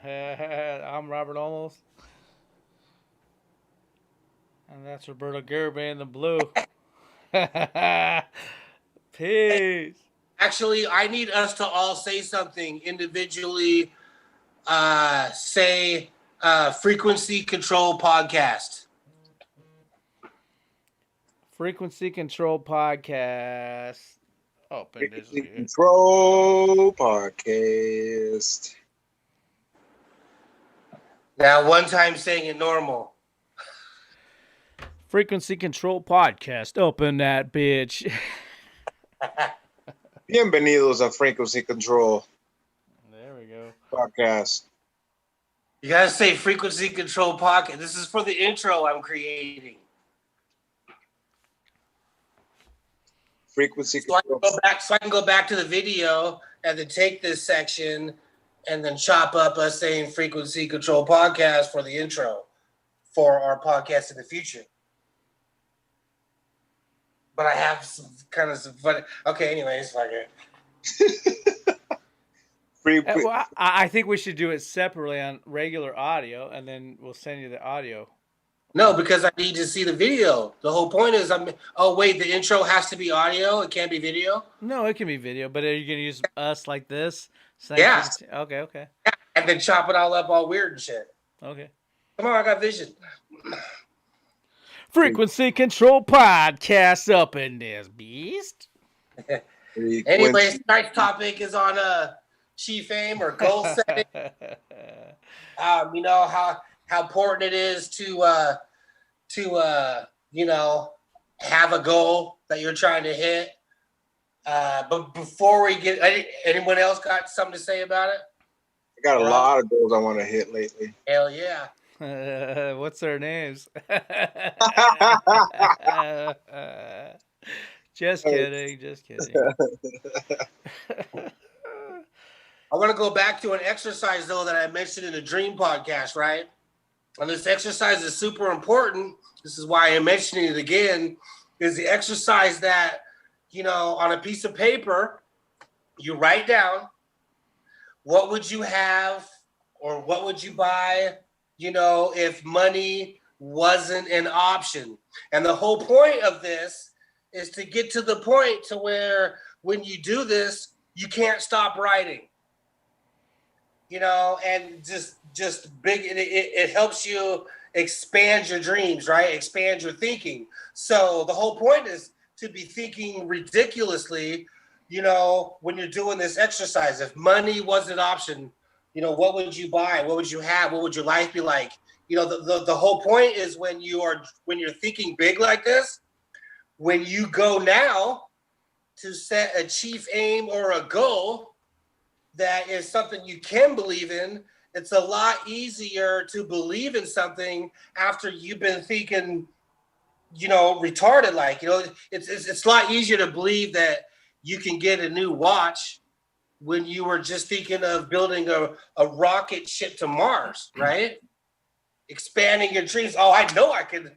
I'm Robert Olmos, and that's Roberto Garibay in the blue. Peace. Actually, I need us to all say something individually. Say frequency control podcast. Frequency Control Podcast. Open this Frequency here. Control Podcast. Now, one time saying it normal. Frequency Control Podcast. Open that bitch. Bienvenidos a Frequency Control There we go. Podcast. You gotta say frequency control podcast. This is for the intro I'm creating. Frequency So I Control. can go back to the video and then take this section and then chop up us saying frequency control podcast for the intro for our podcast in the future. But I have some funny. Okay, anyways, fuck it. Well, I think we should do it separately on regular audio, and then we'll send you the audio. No, because I need to see the video. The whole point is oh wait, the intro has to be audio. It can't be video. No, it can be video, but are you gonna use us like this? Yeah. Okay. And then chop it all up all weird and shit. Okay. Come on, I got vision. Frequency Control Podcast up in this beast. Anyways, tonight's topic is on cheif aim or goal setting. You know how important it is to have a goal that you're trying to hit. But before we get, anyone else got something to say about it? I got a lot of goals I want to hit lately. Hell yeah. What's their names? Just kidding. I want to go back to an exercise, though, that I mentioned in the Dream podcast, right? And this exercise is super important. This is why I'm mentioning it again, is the exercise that, on a piece of paper, you write down what would you have or what would you buy, if money wasn't an option. And the whole point of this is to get to the point to where when you do this, you can't stop writing. And just big, it helps you expand your dreams, right? Expand your thinking. So the whole point is to be thinking ridiculously, when you're doing this exercise. If money was an option, what would you buy? What would you have? What would your life be like? The whole point is when you're thinking big like this, when you go now to set a chief aim or a goal that is something you can believe in, it's a lot easier to believe in something after you've been thinking, retarded. Like, it's a lot easier to believe that you can get a new watch when you were just thinking of building a rocket ship to Mars, right? Expanding your dreams. Oh, I know I can,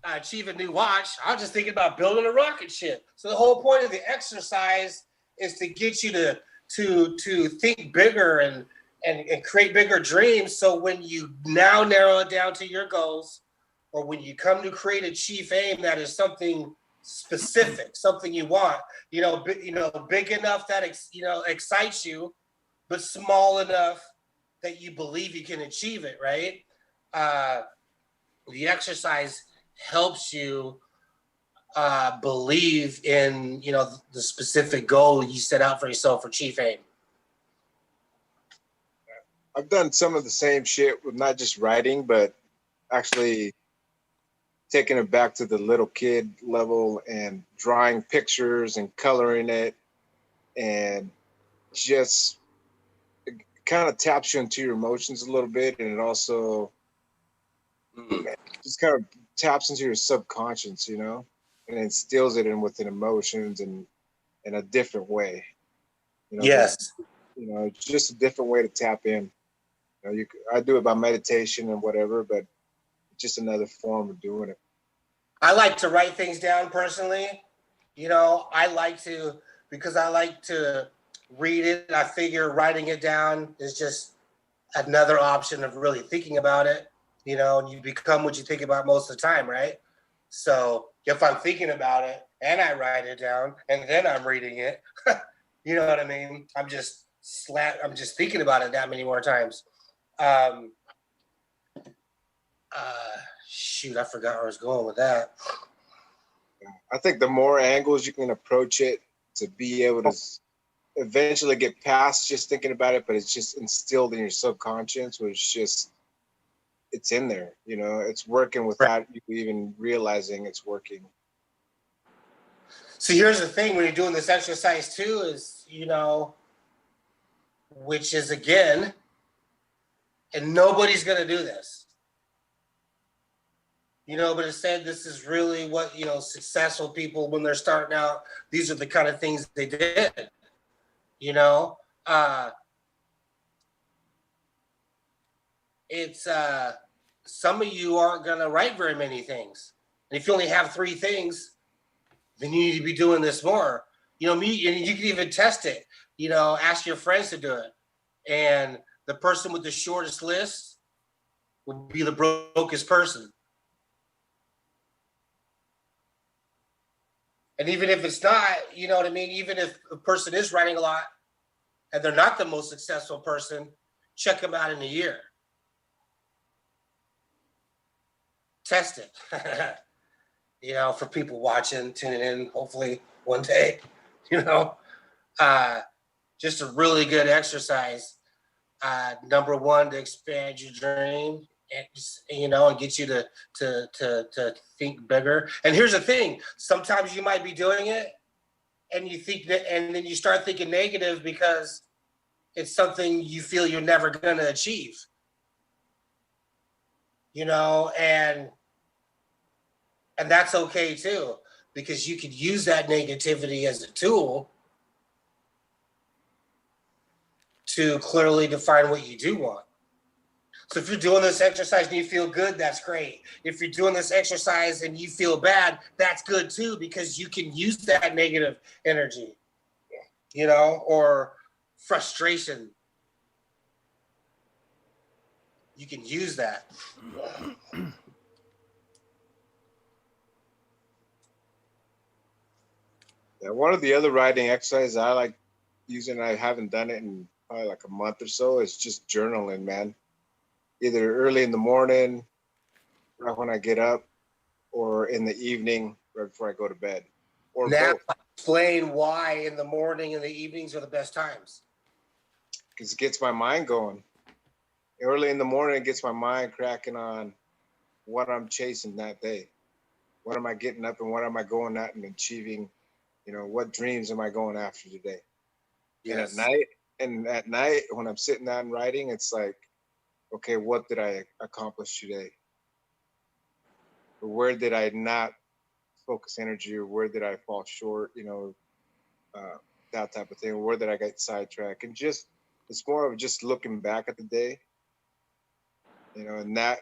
achieve a new watch. I was just thinking about building a rocket ship. So the whole point of the exercise is to get you to think bigger and create bigger dreams. So when you now narrow it down to your goals, or when you come to create a chief aim that is something specific, something you want, big enough that excites you, but small enough that you believe you can achieve it, right? The exercise helps you believe in the specific goal you set out for yourself for chief aim. I've done some of the same shit with not just writing, but actually taking it back to the little kid level and drawing pictures and coloring it, and just it kind of taps you into your emotions a little bit, and it also just kind of taps into your subconscious, and instills it in within emotions and in a different way. Yes. It's just a different way to tap in. I do it by meditation and whatever, but it's just another form of doing it. I like to write things down personally. I like to read it. I figure writing it down is just another option of really thinking about it, you know, and you become what you think about most of the time, right? So if I'm thinking about it and I write it down and then I'm reading it, you know what I mean? I'm just thinking about it that many more times. Shoot, I forgot where I was going with that. I think the more angles you can approach it to be able to eventually get past just thinking about it, but it's just instilled in your subconscious, where it's in there, you know, it's working without you even realizing it's working. So here's the thing, when you're doing this exercise too, is, you know, which is again, and nobody's going to do this, you know, but it said this is really what, you know, successful people, when they're starting out, these are the kind of things they did, you know. It's some of you aren't going to write very many things. And if you only have 3 things, then you need to be doing this more. You know, and you can even test it, you know, ask your friends to do it. And the person with the shortest list would be the brokest person. And even if it's not, you know what I mean? Even if a person is writing a lot and they're not the most successful person, check them out in a year. Test it. You know, for people watching, tuning in, hopefully one day, you know, just a really good exercise. Number one, to expand your dream, and you know, and get you to think bigger. And here's the thing: sometimes you might be doing it, and you think that, and then you start thinking negative because it's something you feel you're never going to achieve. You know, and that's okay too, because you could use that negativity as a tool to clearly define what you do want. So if you're doing this exercise and you feel good, that's great. If you're doing this exercise and you feel bad, that's good too, because you can use that negative energy, you know, or frustration. You can use that. Yeah, one of the other writing exercises I like using, I haven't done it in probably like a month or so, is just journaling, man. Either early in the morning, right when I get up, or in the evening, right before I go to bed, or now, both. Explain why in the morning and the evenings are the best times. Because it gets my mind going. Early in the morning, it gets my mind cracking on what I'm chasing that day. What am I getting up and what am I going at and achieving? You know, what dreams am I going after today? Yes. And at night, when I'm sitting down writing, it's like, okay, what did I accomplish today? Or where did I not focus energy, or where did I fall short? You know, that type of thing. Where did I get sidetracked? And just, it's more of just looking back at the day, you know, and that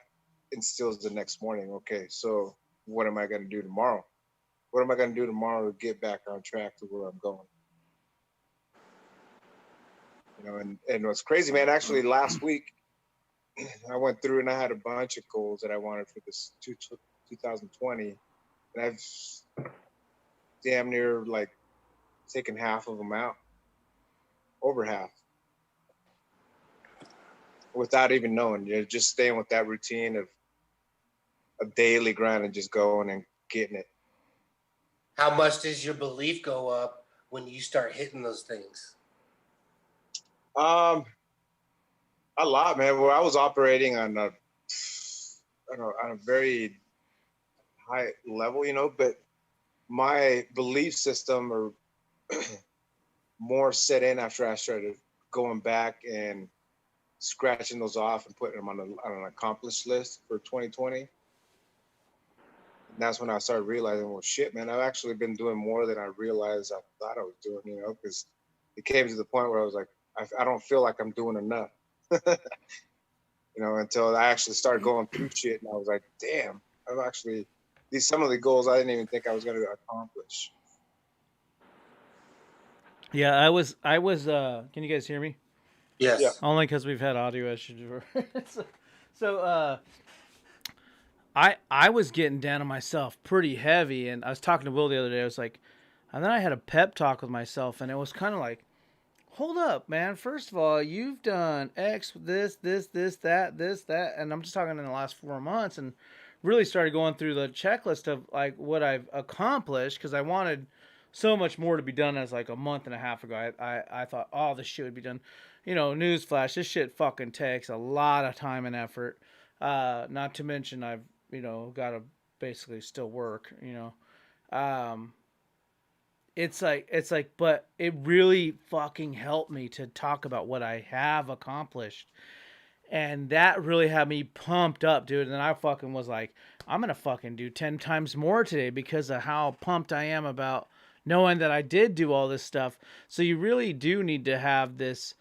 instills the next morning. Okay, so what am I going to do tomorrow? What am I going to do tomorrow to get back on track to where I'm going? You know, and what's crazy, man, actually last week, I went through and I had a bunch of goals that I wanted for this 2020. And I've damn near like taken half of them out, over half, without even knowing. You're just staying with that routine of a daily grind and just going and getting it. How much does your belief go up when you start hitting those things? A lot, man. Well, I was operating on a, I don't know, on a very high level, you know, but my belief system are more set in after I started going back and scratching those off and putting them on an accomplished list for 2020. And that's when I started realizing, well, shit, man, I've actually been doing more than I realized I thought I was doing, you know, because it came to the point where I was like, I don't feel like I'm doing enough. You know, until I actually started going through shit, and I was like, damn, I'm actually, some of the goals I didn't even think I was going to accomplish. Yeah, I was can you guys hear me? Yeah. Yes. Only because we've had audio issues. so, so I was getting down on myself pretty heavy, and I was talking to Will the other day. I was like, and then I had a pep talk with myself, and it was kind of like, hold up, man. First of all, you've done X, this, that, and I'm just talking in the last 4 months, and really started going through the checklist of like what I've accomplished because I wanted so much more to be done as like a month and a half ago. I thought all this shit would be done. You know, newsflash, this shit fucking takes a lot of time and effort. Not to mention I've, got to basically still work, Um, it's like but it really fucking helped me to talk about what I have accomplished, and that really had me pumped up, dude. And then I fucking was like, I'm gonna fucking do 10 times more today because of how pumped I am about knowing that I did do all this stuff. So you really do need to have this,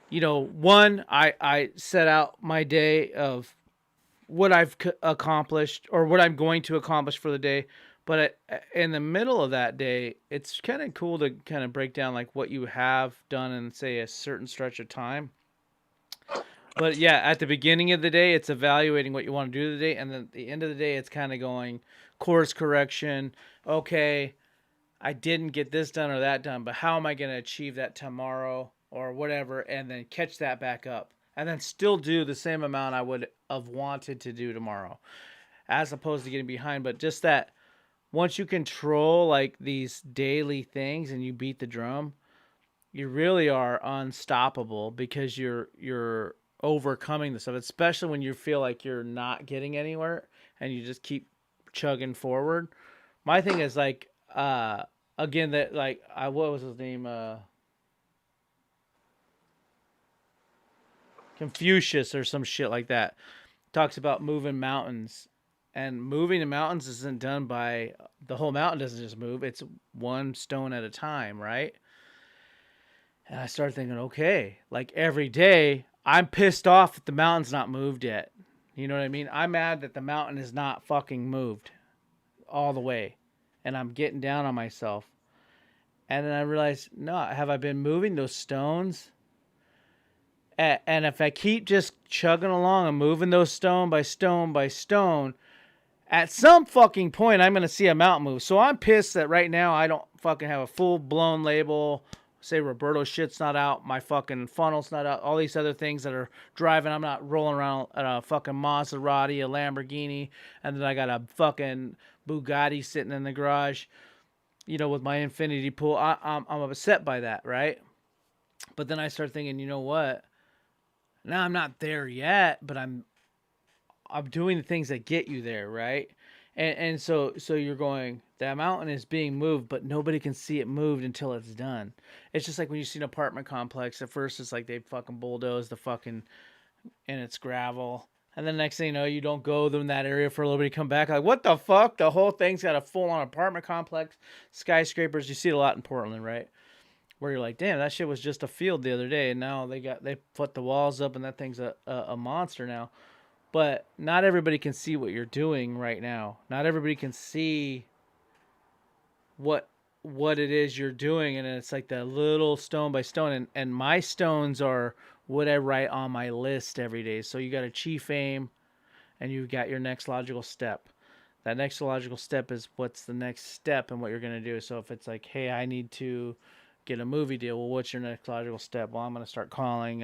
one, I set out my day of what I've accomplished or what I'm going to accomplish for the day. But in the middle of that day, it's kind of cool to kind of break down like what you have done in, say, a certain stretch of time. But yeah, at the beginning of the day, it's evaluating what you want to do today, and then at the end of the day, it's kind of going course correction. Okay, I didn't get this done or that done, but how am I going to achieve that tomorrow or whatever, and then catch that back up, and then still do the same amount I would have wanted to do tomorrow, as opposed to getting behind. But just that once you control like these daily things and you beat the drum, you really are unstoppable because you're overcoming the stuff, especially when you feel like you're not getting anywhere and you just keep chugging forward. My thing is like again that like I what was his name Confucius or some shit like that talks about moving mountains, and moving the mountains isn't done by the whole mountain doesn't just move, it's one stone at a time, right? And I started thinking, okay, like every day I'm pissed off that the mountain's not moved yet. You know what I mean? I'm mad that the mountain is not fucking moved all the way, and I'm getting down on myself. And then I realized, no, have I been moving those stones? And if I keep just chugging along and moving those stone by stone by stone, at some fucking point I'm going to see a mountain move. So I'm pissed that right now I don't fucking have a full blown label. Say Roberto shit's not out, my fucking funnel's not out, all these other things that are driving. I'm not rolling around at a fucking Maserati, a Lamborghini, and then I got a fucking Bugatti sitting in the garage, with my infinity pool. I'm upset by that, right? But then I start thinking, you know what? Now I'm not there yet, but I'm doing the things that get you there, right? And so you're going, that mountain is being moved, but nobody can see it moved until it's done. It's just like when you see an apartment complex. At first, it's like they fucking bulldoze the fucking, and it's gravel. And then next thing you know, you don't go in that area for a little bit. You come back like, what the fuck? The whole thing's got a full-on apartment complex, skyscrapers. You see it a lot in Portland, right? Where you're like, damn, that shit was just a field the other day, and now they put the walls up, and that thing's a monster now. But not everybody can see what you're doing right now. Not everybody can see what it is you're doing, and it's like that little stone by stone. And my stones are what I write on my list every day. So you got a chief aim, and you got your next logical step. That next logical step is what's the next step and what you're gonna do. So if it's like, hey, I need to get a movie deal. Well, what's your next logical step? Well, I'm going to start calling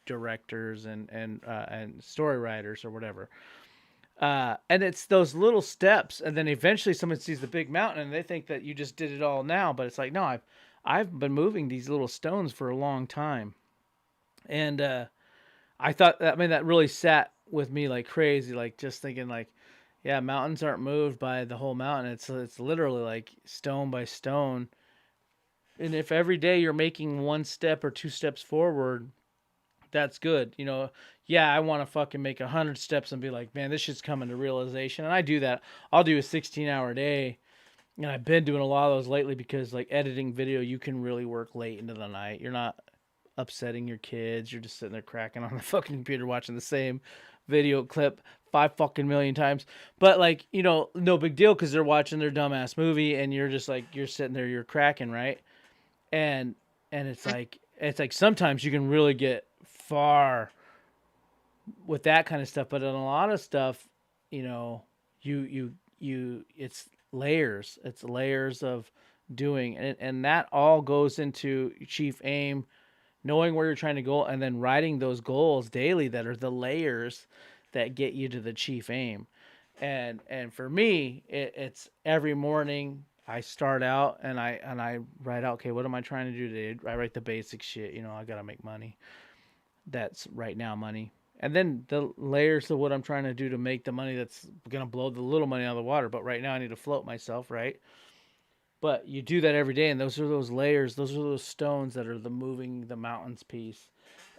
directors and story writers or whatever. And it's those little steps, and then eventually someone sees the big mountain and they think that you just did it all now. But it's like, no, I've been moving these little stones for a long time, and I thought that really sat with me like crazy, like just thinking like, yeah, mountains aren't moved by the whole mountain. It's literally like stone by stone. And if every day you're making one step or two steps forward, that's good. Yeah, I want to fucking make 100 steps and be like, man, this shit's coming to realization. And I do that. I'll do a 16-hour day. And I've been doing a lot of those lately because, like, editing video, you can really work late into the night. You're not upsetting your kids. You're just sitting there cracking on the fucking computer watching the same video clip 5 fucking million times. But, like, no big deal because they're watching their dumbass movie and you're just like, you're sitting there, you're cracking, right? and it's like sometimes you can really get far with that kind of stuff, but in a lot of stuff, you know, it's layers. It's layers of doing, and that all goes into chief aim, knowing where you're trying to go, and then writing those goals daily that are the layers that get you to the chief aim. And for me, it's every morning I start out and I write out, okay, what am I trying to do today? I write the basic shit. You know, I gotta make money. That's right now money. And then the layers of what I'm trying to do to make the money that's gonna blow the little money out of the water. But right now I need to float myself, right? But you do that every day, and those are those layers, those are those stones that are the moving the mountains piece.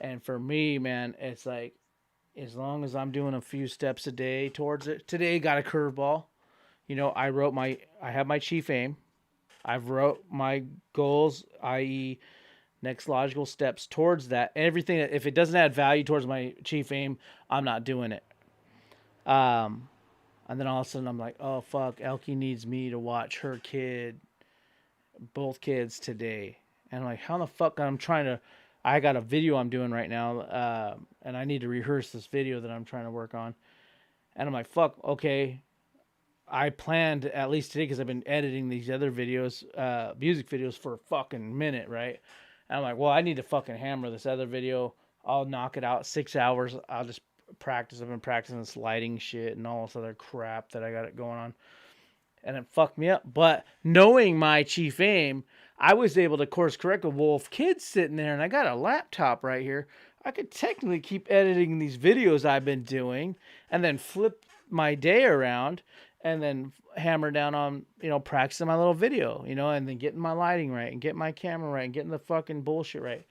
And for me, man, it's like as long as I'm doing a few steps a day towards it. Today got a curveball. You know, I have my chief aim. I've wrote my goals, i.e., next logical steps towards that. Everything that if it doesn't add value towards my chief aim, I'm not doing it. Um, and then all of a sudden I'm like, oh fuck, Elkie needs me to watch her kid, both kids today. And I'm like, how the fuck I'm trying to. I got a video I'm doing right now, and I need to rehearse this video that I'm trying to work on. And I'm like, fuck, okay. I planned at least today because I've been editing these other videos, music videos for a fucking minute, right? And I'm like, well, I need to fucking hammer this other video. I'll knock it out 6 hours. I'll just practice. I've been practicing this lighting shit and all this other crap that I got it going on. And it fucked me up. But knowing my chief aim, I was able to course correct a Wolf Kid's sitting there, and I got a laptop right here. I could technically keep editing these videos I've been doing and then flip my day around and then hammer down on, you know, practicing my little video, you know, and then getting my lighting right and getting my camera right and getting the fucking bullshit right.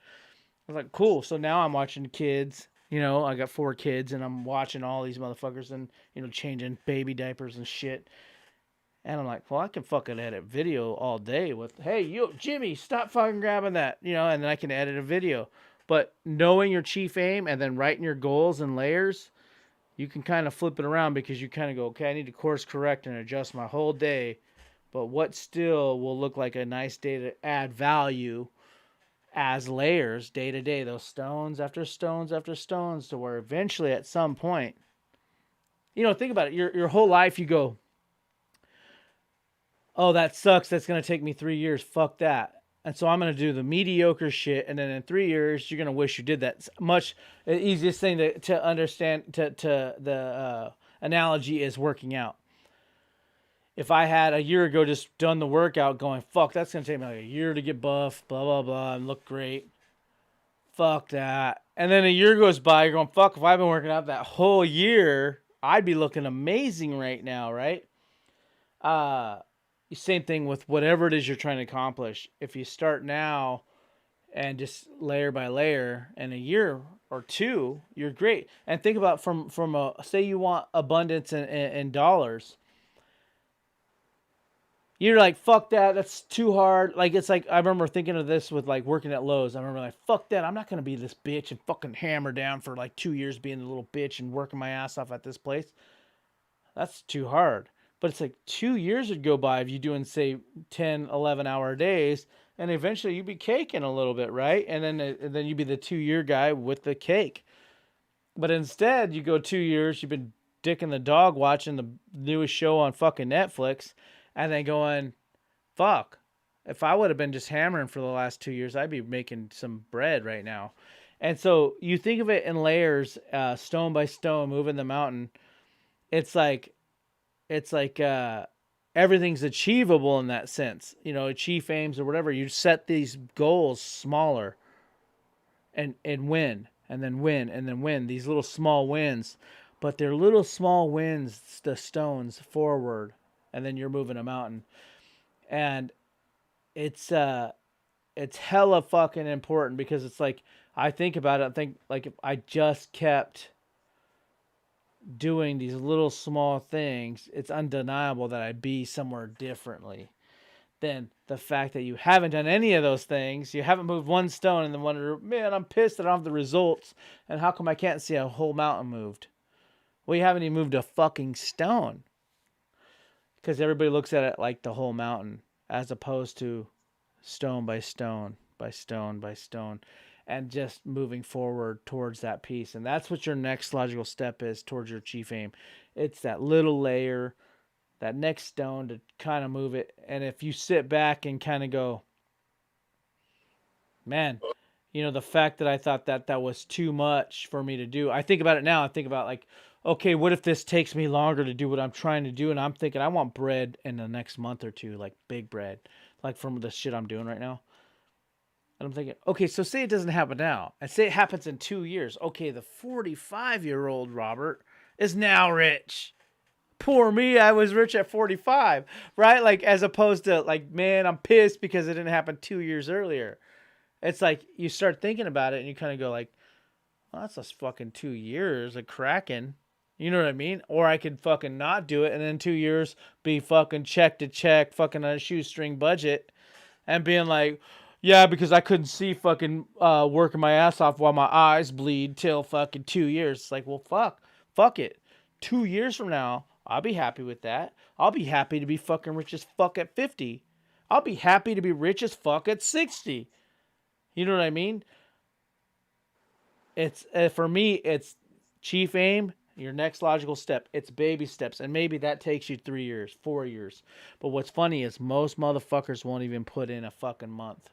I was like, cool. So now I'm watching kids. You know, I got 4 kids and I'm watching all these motherfuckers and, you know, changing baby diapers and shit. And I'm like, well, I can fucking edit video all day with, hey, you, Jimmy, stop fucking grabbing that, you know, and then I can edit a video. But knowing your chief aim and then writing your goals and layers, you can kind of flip it around because you kind of go, okay, I need to course correct and adjust my whole day. But what still will look like a nice day to add value as layers day to day, those stones after stones after stones, to where eventually at some point, you know, think about it, your whole life you go, oh, that sucks. That's going to take me 3 years. Fuck that. And so I'm going to do the mediocre shit. And then in 3 years, you're going to wish you did that. It's much the easiest thing to understand, to the analogy is working out. If I had a year ago just done the workout going, fuck, that's going to take me like a year to get buff, blah, blah, blah, and look great. Fuck that. And then a year goes by, you're going, fuck, if I've been working out that whole year, I'd be looking amazing right now, right? Same thing with whatever it is you're trying to accomplish. If you start now and just layer by layer, in a year or two, you're great. And think about from a, say you want abundance in dollars. You're like, fuck that, that's too hard. Like, it's like, I remember thinking of this with like working at Lowe's. I remember like, fuck that, I'm not going to be this bitch and fucking hammer down for like 2 years being a little bitch and working my ass off at this place. That's too hard. But it's like 2 years would go by of you doing, say, 10, 11-hour days, and eventually you'd be caking a little bit, right? And then you'd be the 2-year guy with the cake. But instead, you go 2 years, you've been dicking the dog watching the newest show on fucking Netflix, and then going, fuck, if I would have been just hammering for the last 2 years, I'd be making some bread right now. And so you think of it in layers, stone by stone, moving the mountain. It's like everything's achievable in that sense. You know, chief aims or whatever. You set these goals smaller and win and then win and then win. These little small wins. But they're little small wins, the stones forward, and then you're moving a mountain. And it's hella fucking important because it's like I think about it, I think like if I just kept doing these little small things, it's undeniable that I'd be somewhere differently than the fact that you haven't done any of those things. You haven't moved one stone and then wonder, man, I'm pissed that I don't have the results. And how come I can't see a whole mountain moved? Well, you haven't even moved a fucking stone. Because everybody looks at it like the whole mountain as opposed to stone by stone by stone by stone, and just moving forward towards that piece. And that's what your next logical step is towards your chief aim. It's that little layer, that next stone to kind of move it. And if you sit back and kind of go, man, the fact that I thought that that was too much for me to do. I think about it now. I think about like, okay, what if this takes me longer to do what I'm trying to do? And I'm thinking I want bread in the next month or two, like big bread, like from the shit I'm doing right now. And I'm thinking, okay, so say it doesn't happen now, and say it happens in 2 years. Okay, the 45-year-old Robert is now rich. Poor me, I was rich at 45, right? Like, as opposed to like, man, I'm pissed because it didn't happen 2 years earlier. It's like you start thinking about it and you kind of go like, well, that's just fucking 2 years of cracking. You know what I mean? Or I could fucking not do it and then 2 years be fucking check to check, fucking on a shoestring budget, and being like, yeah, because I couldn't see fucking working my ass off while my eyes bleed till fucking 2 years. It's like, well, fuck it. 2 years from now, I'll be happy with that. I'll be happy to be fucking rich as fuck at 50. I'll be happy to be rich as fuck at 60. You know what I mean? It's for me, it's chief aim. Your next logical step. It's baby steps, and maybe that takes you 3 years, 4 years. But what's funny is most motherfuckers won't even put in a fucking month.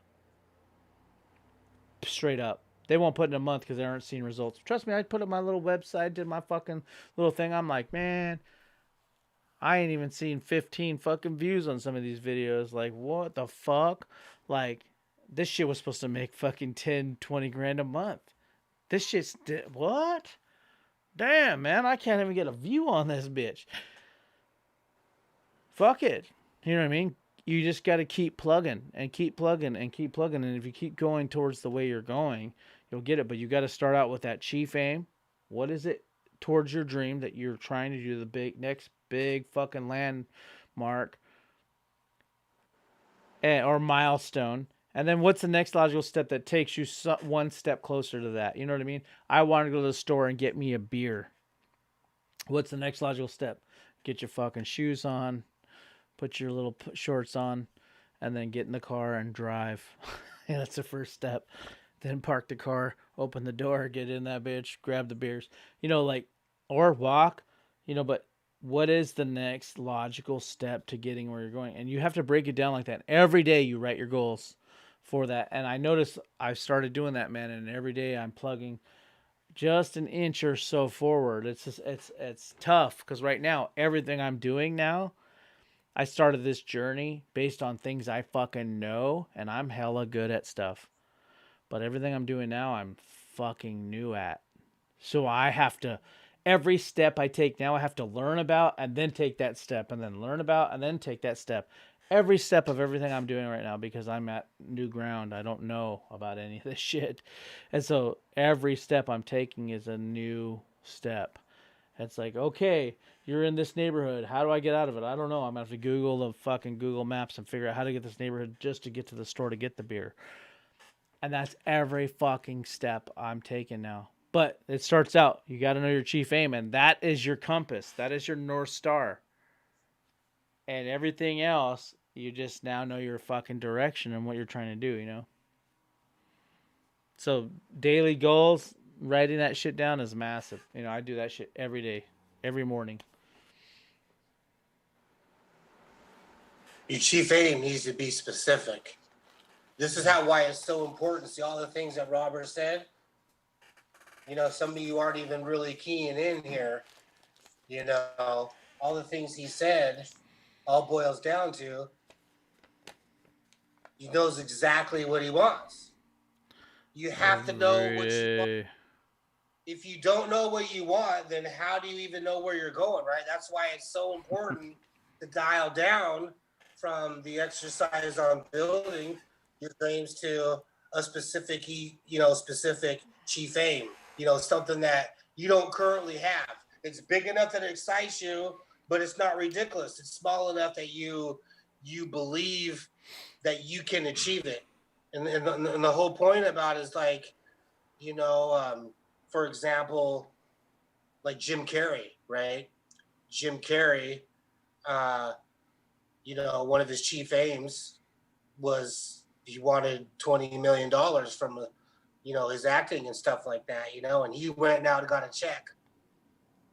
Straight up. They won't put in a month because they aren't seeing results. Trust me, I put up my little website, did my fucking little thing. I'm like, man, I ain't even seen 15 fucking views on some of these videos. Like, what the fuck? Like, this shit was supposed to make fucking 10, 20 grand a month. This shit's, what? Damn, man, I can't even get a view on this bitch. Fuck it. You know what I mean? You just got to keep plugging and keep plugging and keep plugging. And if you keep going towards the way you're going, you'll get it. But you got to start out with that chief aim. What is it towards your dream that you're trying to do, the next big fucking landmark or milestone? And then what's the next logical step that takes you one step closer to that? You know what I mean? I want to go to the store and get me a beer. What's the next logical step? Get your fucking shoes on, put your little shorts on, and then get in the car and drive. Yeah, that's the first step. Then park the car, open the door, get in that bitch, grab the beers. Like, or walk, but what is the next logical step to getting where you're going? And you have to break it down like that. Every day you write your goals for that. And I noticed I've started doing that, man, and every day I'm plugging just an inch or so forward. It's just, it's tough because right now everything I'm doing now, I started this journey based on things I fucking know, and I'm hella good at stuff. But everything I'm doing now, I'm fucking new at. So I have to, every step I take now, I have to learn about and then take that step and then learn about and then take that step. Every step of everything I'm doing right now, because I'm at new ground. I don't know about any of this shit. And so every step I'm taking is a new step. It's like, okay, you're in this neighborhood. How do I get out of it? I don't know. I'm going to have to Google the fucking Google Maps and figure out how to get this neighborhood just to get to the store to get the beer. And that's every fucking step I'm taking now. But it starts out, you got to know your chief aim, and that is your compass. That is your North Star. And everything else, you just now know your fucking direction and what you're trying to do. So daily goals, writing that shit down is massive. I do that shit every day, every morning. Your chief aim needs to be specific. This is why it's so important. See all the things that Robert said? Some of you aren't even really keying in here. All the things he said all boils down to he knows exactly what he wants. You have to know what you want. If you don't know what you want, then how do you even know where you're going, right? That's why it's so important to dial down from the exercise on building your dreams to a specific, specific chief aim, something that you don't currently have. It's big enough that it excites you, but it's not ridiculous. It's small enough that you believe that you can achieve it. And the whole point about it is like, for example, like Jim Carrey, right? Jim Carrey, one of his chief aims was he wanted $20 million from, his acting and stuff like that, and he went out and got a check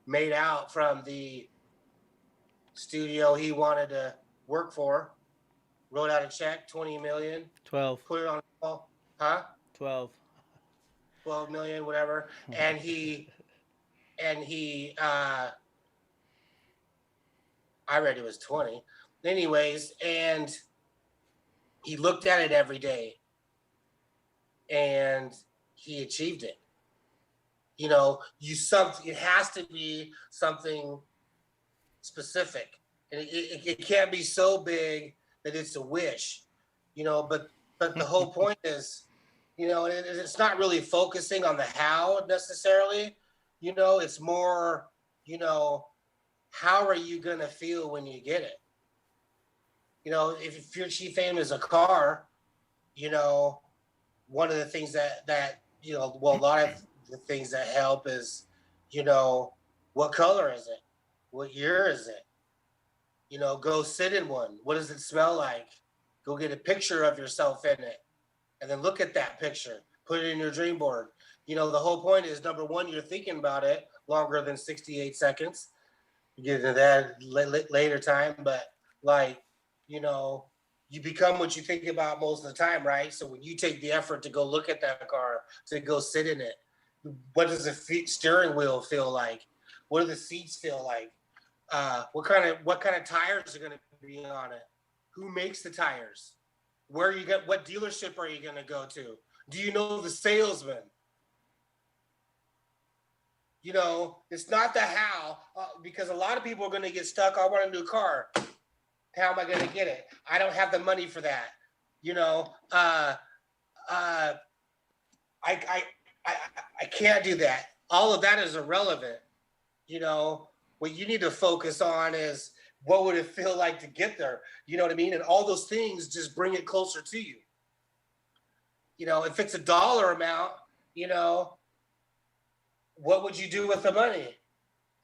made out from the studio he wanted to work for, wrote out a check, 20 million, 12. put it on the wall, huh? 12. 12 million, whatever. And he I read it was 20. Anyways, and he looked at it every day and he achieved it. It has to be something specific. And it can't be so big that it's a wish, but the whole point is, it's not really focusing on the how necessarily, it's more, how are you going to feel when you get it? If your chief aim is a car, one of the things that a lot of the things that help is, what color is it? What year is it? Go sit in one. What does it smell like? Go get a picture of yourself in it and then look at that picture. Put it in your dream board. The whole point is, number one, you're thinking about it longer than 68 seconds. You get into that later time, but you become what you think about most of the time, right? So when you take the effort to go look at that car, to go sit in it, what does the steering wheel feel like? What do the seats feel like? What kind of tires are going to be on it? Who makes the tires? What dealership are you going to go to? Do you know the salesman? It's not the how, because a lot of people are going to get stuck. I want a new car. How am I going to get it? I don't have the money for that. I can't do that. All of that is irrelevant. What you need to focus on is, what would it feel like to get there? You know what I mean? And all those things just bring it closer to you. If it's a dollar amount, what would you do with the money?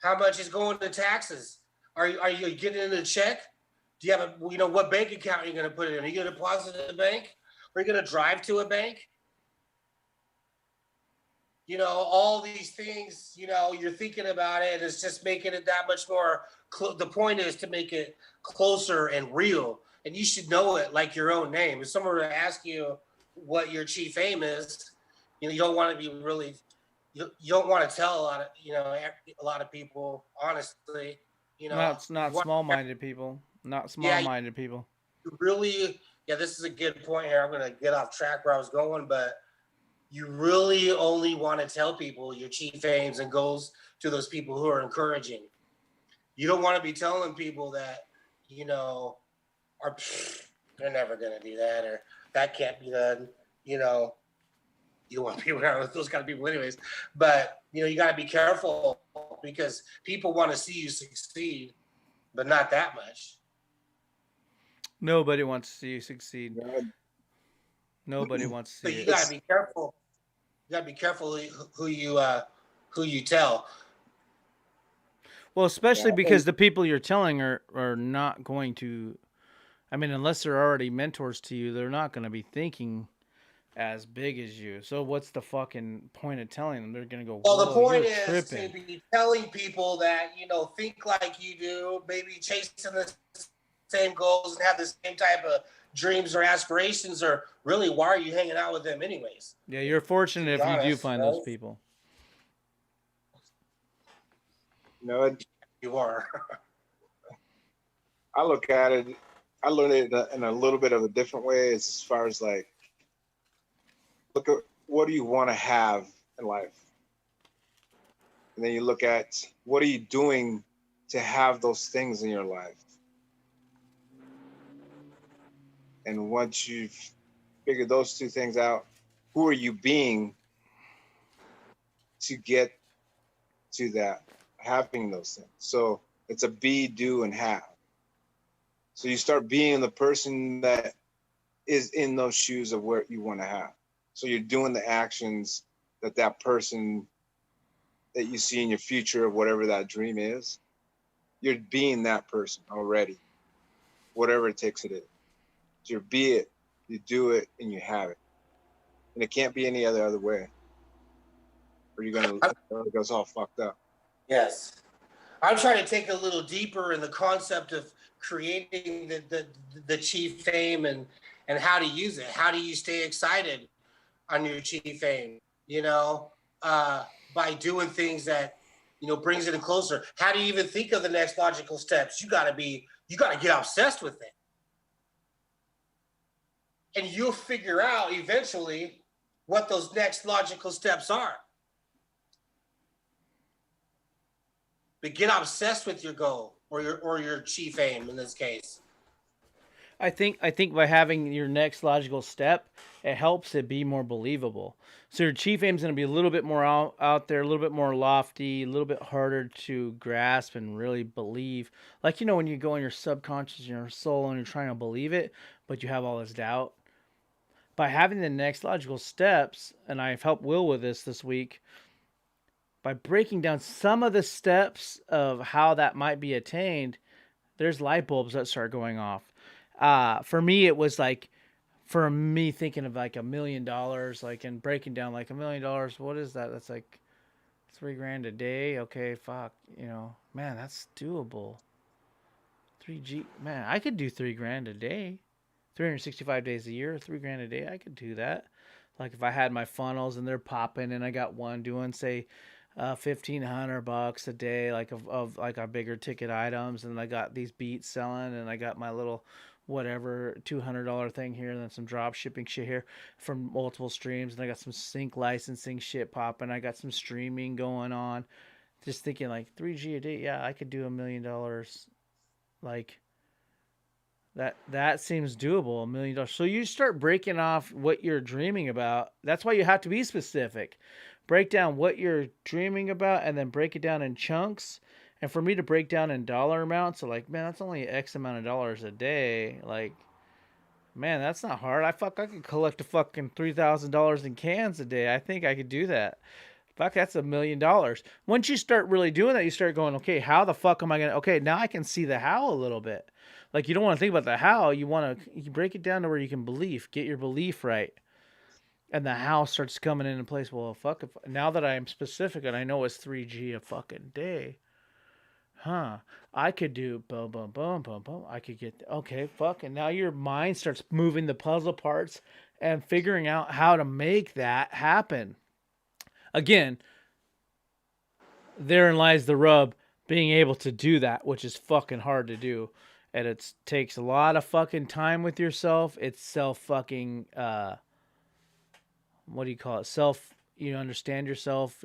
How much is going to taxes? Are you getting in a check? Do you have what bank account are you going to put it in? Are you going to deposit it in a bank? Are you going to drive to a bank? All these things, you're thinking about it, and it's just making it that much more. The point is to make it closer and real, and you should know it like your own name. If someone were to ask you what your chief aim is, you don't want to be really, you don't want to tell a lot of people, honestly. Not small-minded people. Not Yeah, small-minded people. really, yeah, this is a good point here. I'm going to get off track where I was going, but you really only want to tell people your chief aims and goals to those people who are encouraging. You don't want to be telling people that, they're never going to do that, or that can't be done. You don't want people around with those kind of people anyways. But, you got to be careful, because people want to see you succeed, but not that much. Nobody wants to see you succeed. Nobody wants to So see you it. got to be careful. You got to be careful who you tell. Well, especially because the people you're telling are not going to. I mean, unless they're already mentors to you, they're not going to be thinking as big as you. So what's the fucking point of telling them? They're going to go, Well, the point you're is tripping. to be telling people that, think like you do, maybe chasing the same goals and have the same type of dreams or aspirations, or really, why are you hanging out with them anyways? Yeah, you're fortunate if you do find those people. You are. I look at it, I learned it in a little bit of a different way, as far as like, look at what do you want to have in life? And then you look at, what are you doing to have those things in your life? And once you've figured those two things out, who are you being to get to that, having those things? So it's a be, do, and have. So you start being the person that is in those shoes of where you want to have. So you're doing the actions that person that you see in your future of whatever that dream is. You're being that person already, whatever it takes it is. So you're be it. You do it and you have it, and it can't be any other way, or you're gonna it goes all fucked up. Yes. I'm trying to take a little deeper in the concept of creating the chief fame and how to use it. How do you stay excited on your chief fame? You know, by doing things that brings it in closer. How do you even think of the next logical steps? You got to get obsessed with it, and you'll figure out eventually what those next logical steps are. But get obsessed with your goal or your chief aim in this case. I think by having your next logical step, it helps it be more believable. So your chief aim is going to be a little bit more out there, a little bit more lofty, a little bit harder to grasp and really believe. Like when you go in your subconscious, your soul, and you're trying to believe it, but you have all this doubt. By having the next logical steps, and I've helped Will with this week, by breaking down some of the steps of how that might be attained, there's light bulbs that start going off. For me, it was like, for me thinking of like $1,000,000, like, and breaking down like $1,000,000. What is that? That's like $3,000 a day. Okay, fuck, man, that's doable. 3G, man, I could do $3,000 a day, 365 days a year, $3,000 a day. I could do that. Like if I had my funnels and they're popping, and I got one doing say $1,500 a day, like of like our bigger ticket items, and I got these beats selling, and I got my little whatever $200 thing here, and then some drop shipping shit here from multiple streams, and I got some sync licensing shit popping. I got some streaming going on. Just thinking like 3G a day, yeah, I could do $1,000,000. Like that seems doable, $1,000,000. So you start breaking off what you're dreaming about. That's why you have to be specific. Break down what you're dreaming about, and then break it down in chunks. And for me to break down in dollar amounts, so like, man, that's only X amount of dollars a day. Like, man, that's not hard. I could collect a fucking $3,000 in cans a day. I think I could do that. Fuck, that's $1,000,000. Once you start really doing that, you start going, okay, how the fuck am I gonna? Okay, now I can see the how a little bit. Like, you don't want to think about the how. You break it down to where you can get your belief right, and the how starts coming into place. Well, fuck, if now that I am specific and I know it's 3G a fucking day, huh? I could do boom, boom, boom, boom, boom. I could get okay, fuck, and now your mind starts moving the puzzle parts and figuring out how to make that happen. Again, therein lies the rub, being able to do that, which is fucking hard to do. And it takes a lot of fucking time with yourself. It's self fucking, what do you call it? Understand yourself,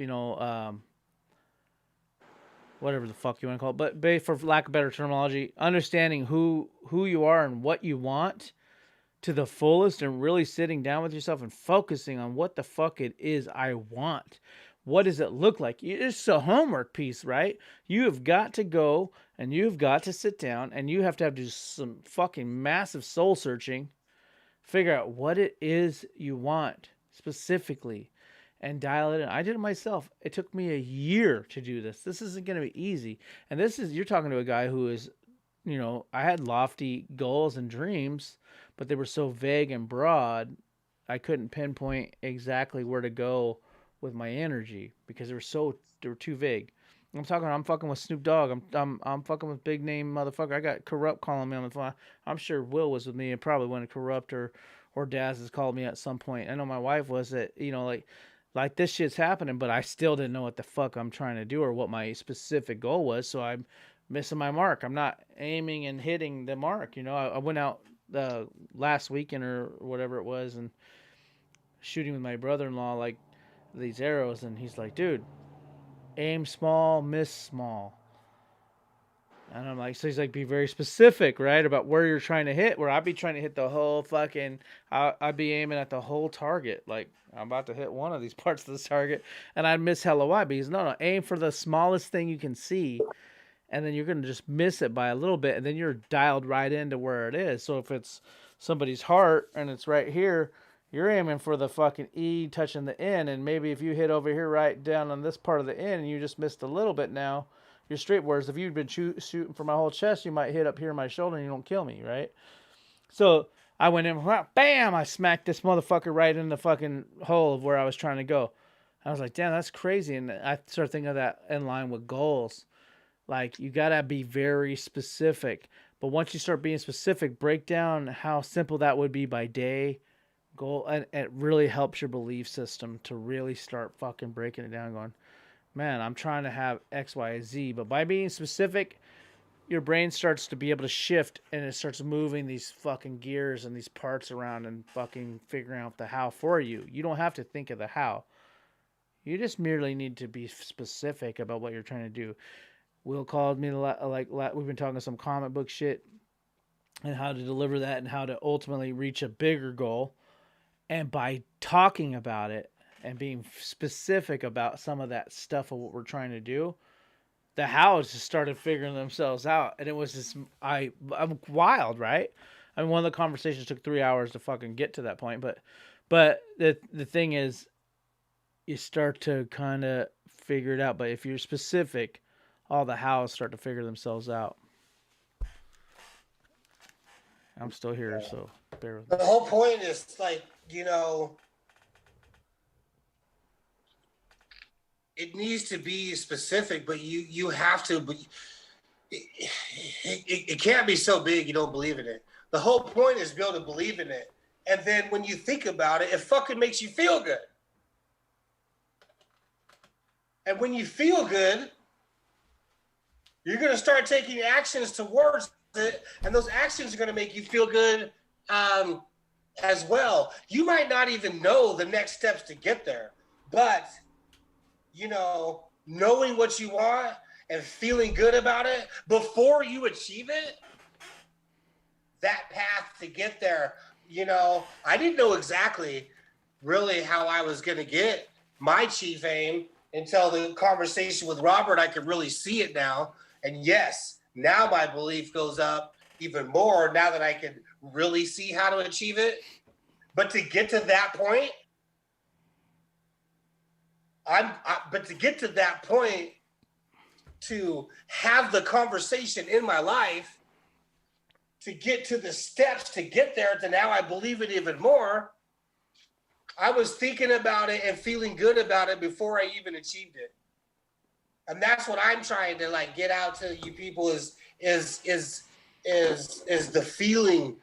whatever the fuck you want to call it. But for lack of better terminology, understanding who you are and what you want to the fullest, and really sitting down with yourself and focusing on what the fuck it is I want. What does it look like? It's a homework piece, right? You have got to go and you've got to sit down and you have to do some fucking massive soul searching, figure out what it is you want specifically, and dial it in. I did it myself. It took me a year to do this. This isn't going to be easy. And you're talking to a guy who is, I had lofty goals and dreams, but they were so vague and broad, I couldn't pinpoint exactly where to go with my energy because they were too vague. I'm fucking with Snoop Dogg. I'm fucking with big name motherfucker. I got Corrupt calling me on the phone. I'm sure Will was with me, and probably when Corrupt or Daz has called me at some point. I know my wife was that, like this shit's happening, but I still didn't know what the fuck I'm trying to do or what my specific goal was. So I'm missing my mark. I'm not aiming and hitting the mark. I went out last weekend or whatever it was and shooting with my brother-in-law, like these arrows, and he's like, dude, aim small, miss small. And I'm like, so he's like, be very specific, right, about where you're trying to hit. Where I'd be trying to hit the whole fucking, I'd be aiming at the whole target. Like, I'm about to hit one of these parts of this target, and I'd miss hella wide. But he's, no, aim for the smallest thing you can see, and then you're going to just miss it by a little bit, and then you're dialed right into where it is. So if it's somebody's heart, and it's right here, you're aiming for the fucking E touching the N, and maybe if you hit over here right down on this part of the N and you just missed a little bit now, you're straight. Whereas if you'd been shooting for my whole chest, you might hit up here in my shoulder and you don't kill me, right? So I went in, bam! I smacked this motherfucker right in the fucking hole of where I was trying to go. I was like, damn, that's crazy. And I started thinking of that in line with goals. Like, you gotta be very specific. But once you start being specific, break down how simple that would be by day, goal, and it really helps your belief system to really start fucking breaking it down, going, man, I'm trying to have X, Y, Z. But by being specific, your brain starts to be able to shift and it starts moving these fucking gears and these parts around and fucking figuring out the how for you. You don't have to think of the how. You just merely need to be specific about what you're trying to do. Will called me like we've been talking some comic book shit and how to deliver that and how to ultimately reach a bigger goal. And by talking about it and being specific about some of that stuff of what we're trying to do, the hows just started figuring themselves out, and it was just I'm wild, right? I mean, one of the conversations took 3 hours to fucking get to that point, but the thing is, you start to kind of figure it out. But if you're specific, all the hows start to figure themselves out. I'm still here, so bear with me. The whole point is like, it needs to be specific, but you have to. But it can't be so big you don't believe in it. The whole point is be able to believe in it, and then when you think about it, it fucking makes you feel good. And when you feel good, you're going to start taking actions towards it, and those actions are going to make you feel good as well. You might not even know the next steps to get there, but knowing what you want and feeling good about it before you achieve it, that path to get there, I didn't know exactly really how I was going to get my chief aim until the conversation with Robert. I could really see it now. And yes, now my belief goes up even more now that I can really see how to achieve it. But to get to that point, to have the conversation in my life, to get to the steps to get there, to now I believe it even more. I was thinking about it and feeling good about it before I even achieved it. And that's what I'm trying to like get out to you people is the feeling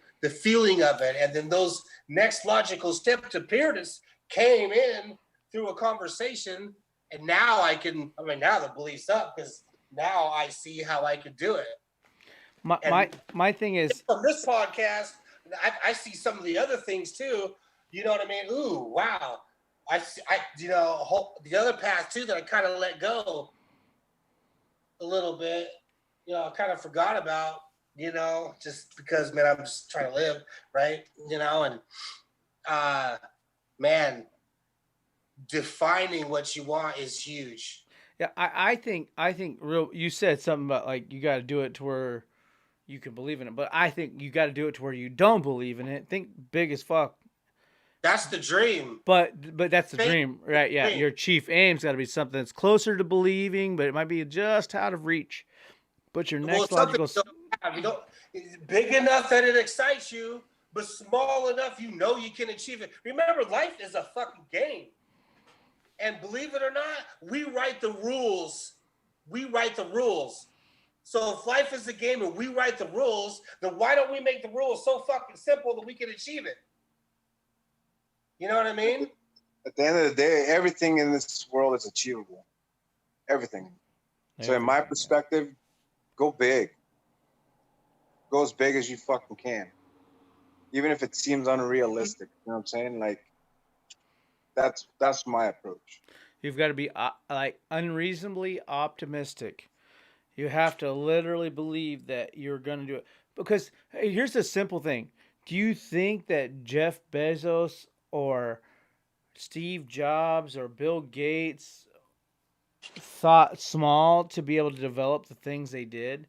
of it. And then those next logical steps appeared as came in through a conversation. And now now the belief's up because now I see how I could do it. My thing is, from this podcast, I see some of the other things too. You know what I mean? Ooh, wow. The other path too that I kind of let go a little bit, I kind of forgot about, just because, man, I'm just trying to live, right? And man, defining what you want is huge. Yeah, I think you said something about like you got to do it to where you can believe in it, but I think you got to do it to where you don't believe in it. Think big as fuck. That's the dream. But that's the dream, right? Yeah, your chief aim's got to be something that's closer to believing, but it might be just out of reach. But your next logical, big enough that it excites you, but small enough you can achieve it. Remember, life is a fucking game. And believe it or not, we write the rules. So if life is a game and we write the rules, then why don't we make the rules so fucking simple that we can achieve it? You know what I mean? At the end of the day, everything in this world is achievable. Everything. So in my perspective, go big. Go as big as you fucking can. Even if it seems unrealistic. You know what I'm saying? Like, that's my approach. You've got to be like unreasonably optimistic. You have to literally believe that you're going to do it. Because hey, here's the simple thing. Do you think that Jeff Bezos or Steve Jobs or Bill Gates thought small to be able to develop the things they did?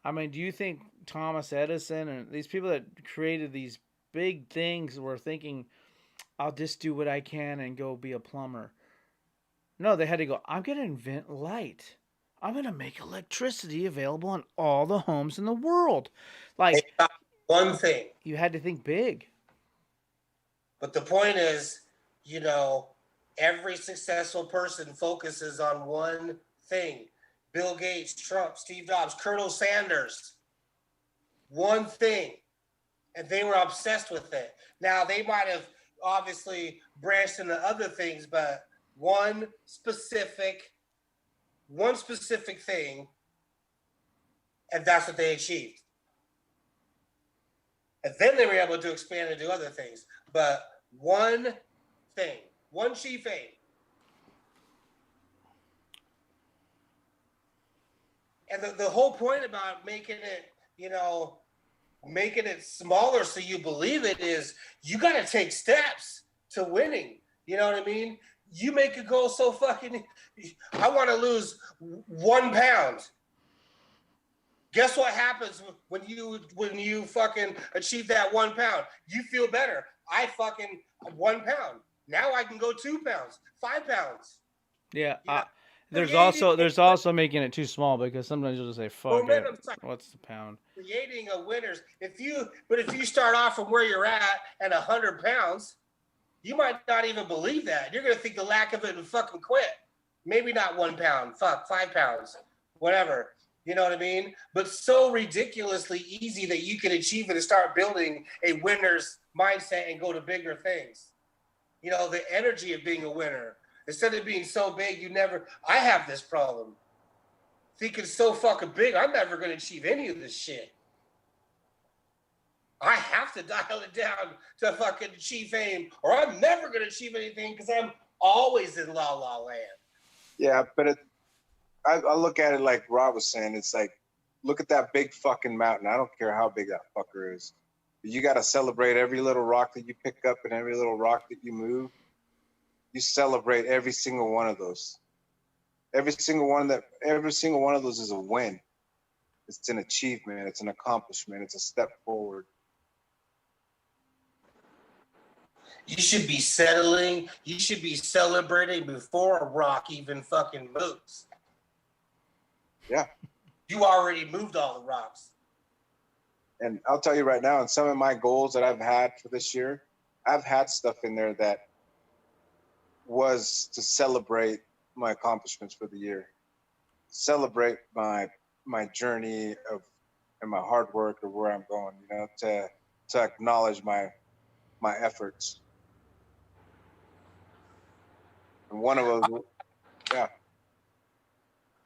I mean, do you think Thomas Edison and these people that created these big things were thinking, I'll just do what I can and go be a plumber? No, they had to go, I'm going to invent light. I'm going to make electricity available in all the homes in the world. Like, One thing. You had to think big. But the point is, you know, every successful person focuses on one thing. Bill Gates, Trump, Steve Jobs, Colonel Sanders, one thing. And they were obsessed with it. Now, they might have obviously branched into other things, but one specific thing, and that's what they achieved. And then they were able to expand and do other things. But one thing, one chief aim. And the whole point about making it, you know, making it smaller so you believe it is you got to take steps to winning. You know what I mean? You make a goal so fucking, I want to lose 1 pound. Guess what happens when you fucking achieve that 1 pound? You feel better. I fucking 1 pound. Now I can go 2 pounds, 5 pounds. Yeah. You know, There's also making it too small because sometimes you'll just say fuck it. momentum cycle. What's the pound? Creating a winners. If you start off from where you're at 100 pounds, you might not even believe that. You're gonna think the lack of it and fucking quit. Maybe not 1 pound, fuck 5 pounds, whatever. You know what I mean? But so ridiculously easy that you can achieve it and start building a winner's mindset and go to bigger things. You know, the energy of being a winner. Instead of being so big, I have this problem. Thinking so fucking big, I'm never going to achieve any of this shit. I have to dial it down to fucking achieve fame, or I'm never going to achieve anything because I'm always in la la land. Yeah, but I look at it like Rob was saying. It's like, look at that big fucking mountain. I don't care how big that fucker is. You got to celebrate every little rock that you pick up and every little rock that you move. You celebrate every single one of those. Every single one of those is a win. It's an achievement. It's an accomplishment. It's a step forward. You should be settling. You should be celebrating before a rock even fucking moves. Yeah. You already moved all the rocks. And I'll tell you right now, in some of my goals that I've had for this year, I've had stuff in there that was to celebrate my accomplishments for the year, celebrate my journey of and my hard work or where I'm going, you know, to acknowledge my efforts. And one of them, yeah.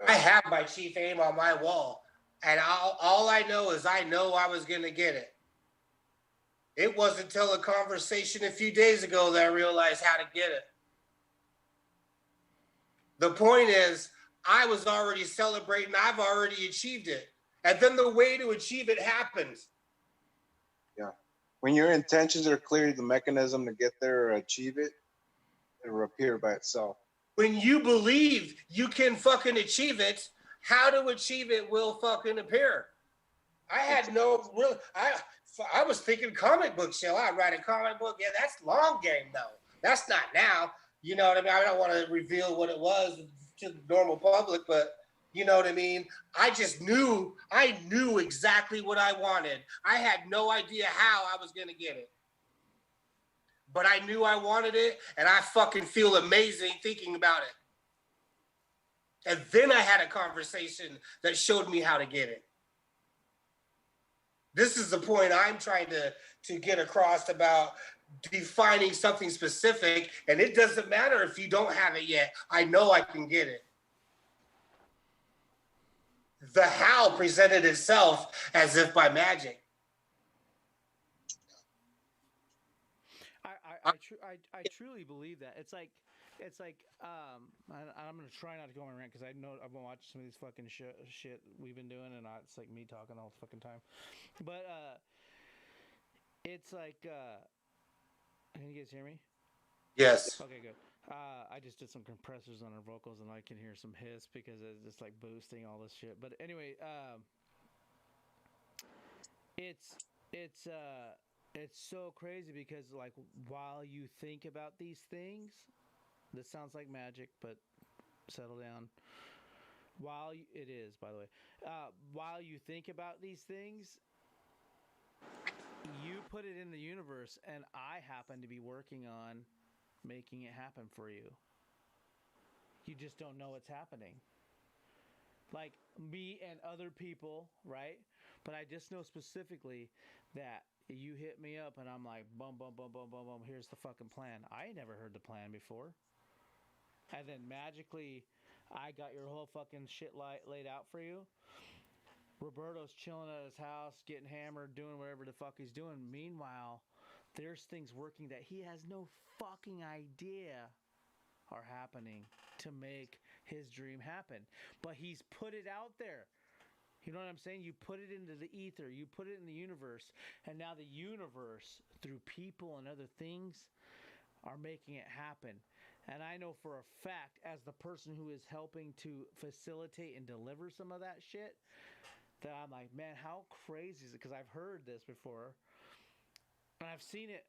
I have my chief aim on my wall, and all I know is I know I was going to get it. It wasn't until a conversation a few days ago that I realized how to get it. The point is, I was already celebrating. I've already achieved it. And then the way to achieve it happens. Yeah. When your intentions are clear, the mechanism to get there or achieve it, it will appear by itself. When you believe you can fucking achieve it, how to achieve it will fucking appear. I had no real, I was thinking comic book show. I'd write a comic book. Yeah, that's long game though. That's not now. You know what I mean? I don't want to reveal what it was to the normal public, but you know what I mean? I knew exactly what I wanted. I had no idea how I was going to get it. But I knew I wanted it, and I fucking feel amazing thinking about it. And then I had a conversation that showed me how to get it. This is the point I'm trying to get across about defining something specific, and it doesn't matter if you don't have it yet. I know I can get it. The how presented itself as if by magic. I truly believe that. It's like I'm gonna try not to go on a rant because I know I've been watching some of these fucking shit we've been doing, and it's like me talking all the fucking time. But it's like, can you guys hear me? Yes. Okay, good. I just did some compressors on our vocals, and I can hear some hiss because it's just like boosting all this shit. But anyway, it's so crazy because like while you think about these things, this sounds like magic, but settle down. It is, by the way, while you think about these things, put it in the universe, and I happen to be working on making it happen for you. You just don't know it's happening. Like me and other people, right? But I just know specifically that you hit me up and I'm like, boom, boom, boom, boom, boom, boom. Here's the fucking plan. I ain't never heard the plan before. And then magically, I got your whole fucking shit laid out for you. Roberto's chilling at his house, getting hammered, doing whatever the fuck he's doing. Meanwhile, there's things working that he has no fucking idea are happening to make his dream happen. But he's put it out there. You know what I'm saying? You put it into the ether, you put it in the universe, and now the universe, through people and other things, are making it happen. And I know for a fact, as the person who is helping to facilitate and deliver some of that shit, that I'm like, man, how crazy is it? Because I've heard this before, and I've seen it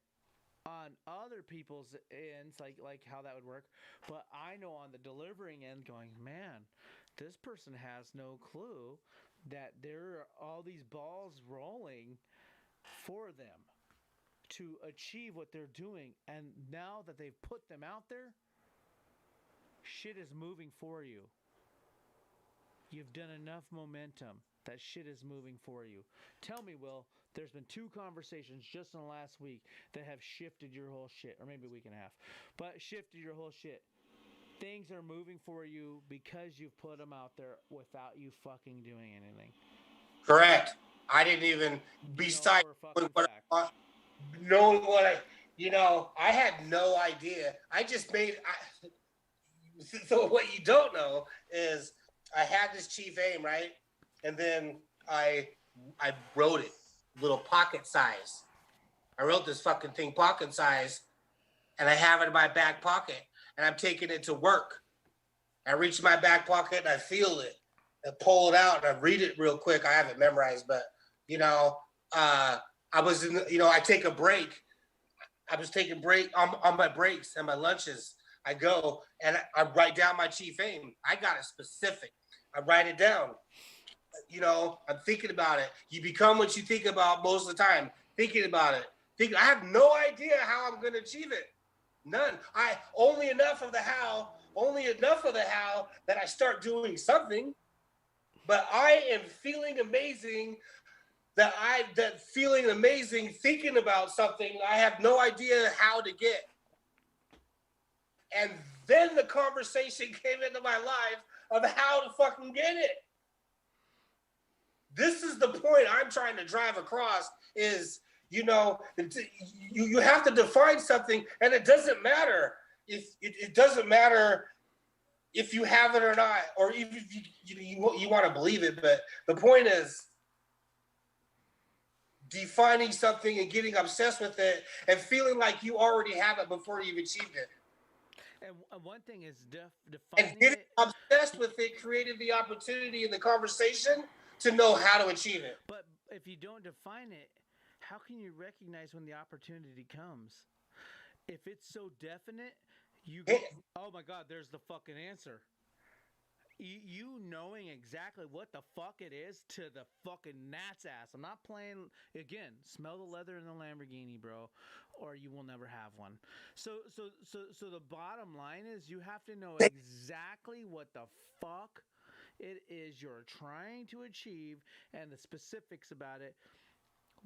on other people's ends, like how that would work. But I know on the delivering end, going, man, this person has no clue that there are all these balls rolling for them to achieve what they're doing. And now that they've put them out there, shit is moving for you. You've done enough momentum. That shit is moving for you. Tell me, Will, there's been 2 conversations just in the last week that have shifted your whole shit, or maybe a week and a half, but shifted your whole shit. Things are moving for you because you've put them out there without you fucking doing anything. Correct. I didn't even, besides knowing what I had no idea. I just made, so what you don't know is I had this cheif aim, right? And then I wrote it little pocket size. I wrote this fucking thing pocket size, and I have it in my back pocket, and I'm taking it to work. I reach my back pocket and I feel it. I pull it out and I read it real quick. I have it memorized, but I was in. I take a break. I was taking break on my breaks and my lunches. I go and I write down my cheif aim. I got it specific. I write it down. I'm thinking about it. You become what you think about most of the time. Thinking about it. I have no idea how I'm going to achieve it. None. Only enough of the how that I start doing something. But I am feeling amazing. Feeling amazing, thinking about something I have no idea how to get. And then the conversation came into my life of how to fucking get it. This is the point I'm trying to drive across is, you have to define something, and it doesn't matter if it doesn't matter if you have it or not, or if you want to believe it. But the point is defining something and getting obsessed with it and feeling like you already have it before you've achieved it. And one thing is defining and getting obsessed with it created the opportunity in the conversation to know how to achieve it. But if you don't define it, how can you recognize when the opportunity comes? If it's so definite, you go, oh my God, there's the fucking answer. You knowing exactly what the fuck it is to the fucking gnat's ass. I'm not playing, again, smell the leather in the Lamborghini, bro, or you will never have one. So the bottom line is you have to know exactly what the fuck it is you're trying to achieve and the specifics about it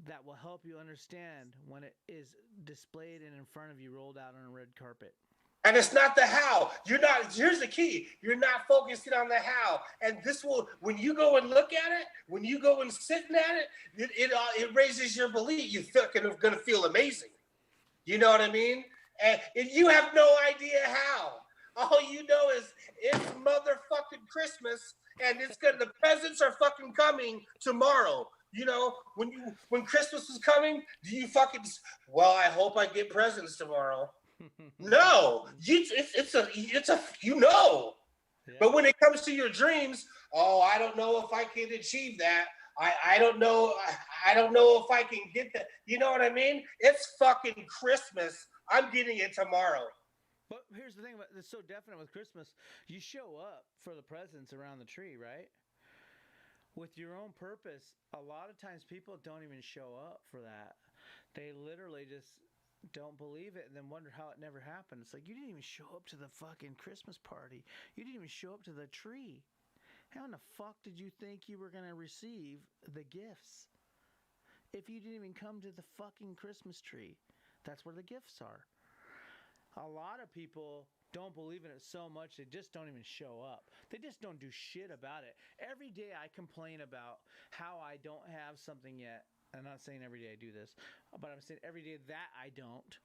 that will help you understand when it is displayed and in front of you, rolled out on a red carpet. And it's not the how. Here's the key. You're not focusing on the how. And this will, when you go and look at it, when you go and sitting at it, it raises your belief. You're going to feel amazing. You know what I mean? And you have no idea how. All you know is it's motherfucking Christmas, and the presents are fucking coming tomorrow. When Christmas is coming, do you I hope I get presents tomorrow. No, it's a Yeah. But when it comes to your dreams, I don't know if I can achieve that. I don't know. I don't know if I can get that. You know what I mean? It's fucking Christmas. I'm getting it tomorrow. But here's the thing about it's so definite with Christmas. You show up for the presents around the tree, right? With your own purpose, a lot of times people don't even show up for that. They literally just don't believe it and then wonder how it never happened. It's like, you didn't even show up to the fucking Christmas party. You didn't even show up to the tree. How in the fuck did you think you were going to receive the gifts if you didn't even come to the fucking Christmas tree? That's where the gifts are. A lot of people don't believe in it so much they just don't even show up. They just don't do shit about it. Every day I complain about how I don't have something yet. I'm not saying every day I do this, but I'm saying every day that I don't.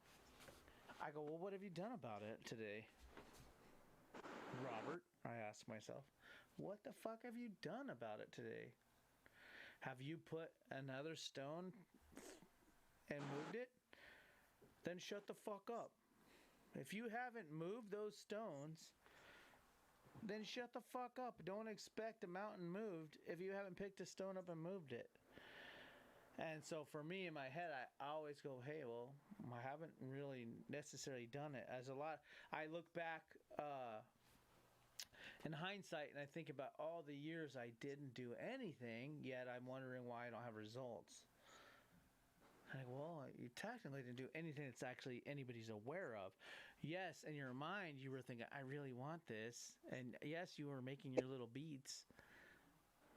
I go, well, what have you done about it today? Robert, I ask myself, what the fuck have you done about it today? Have you put another stone and moved it? Then shut the fuck up. If you haven't moved those stones, then shut the fuck up. Don't expect a mountain moved if you haven't picked a stone up and moved it. And so for me in my head, I always go, hey, well, I haven't really necessarily done it. As a lot, I look back in hindsight and I think about all the years I didn't do anything, yet I'm wondering why I don't have results. Like, well, you technically didn't do anything that's actually anybody's aware of. Yes, in your mind, you were thinking, I really want this. And yes, you were making your little beats.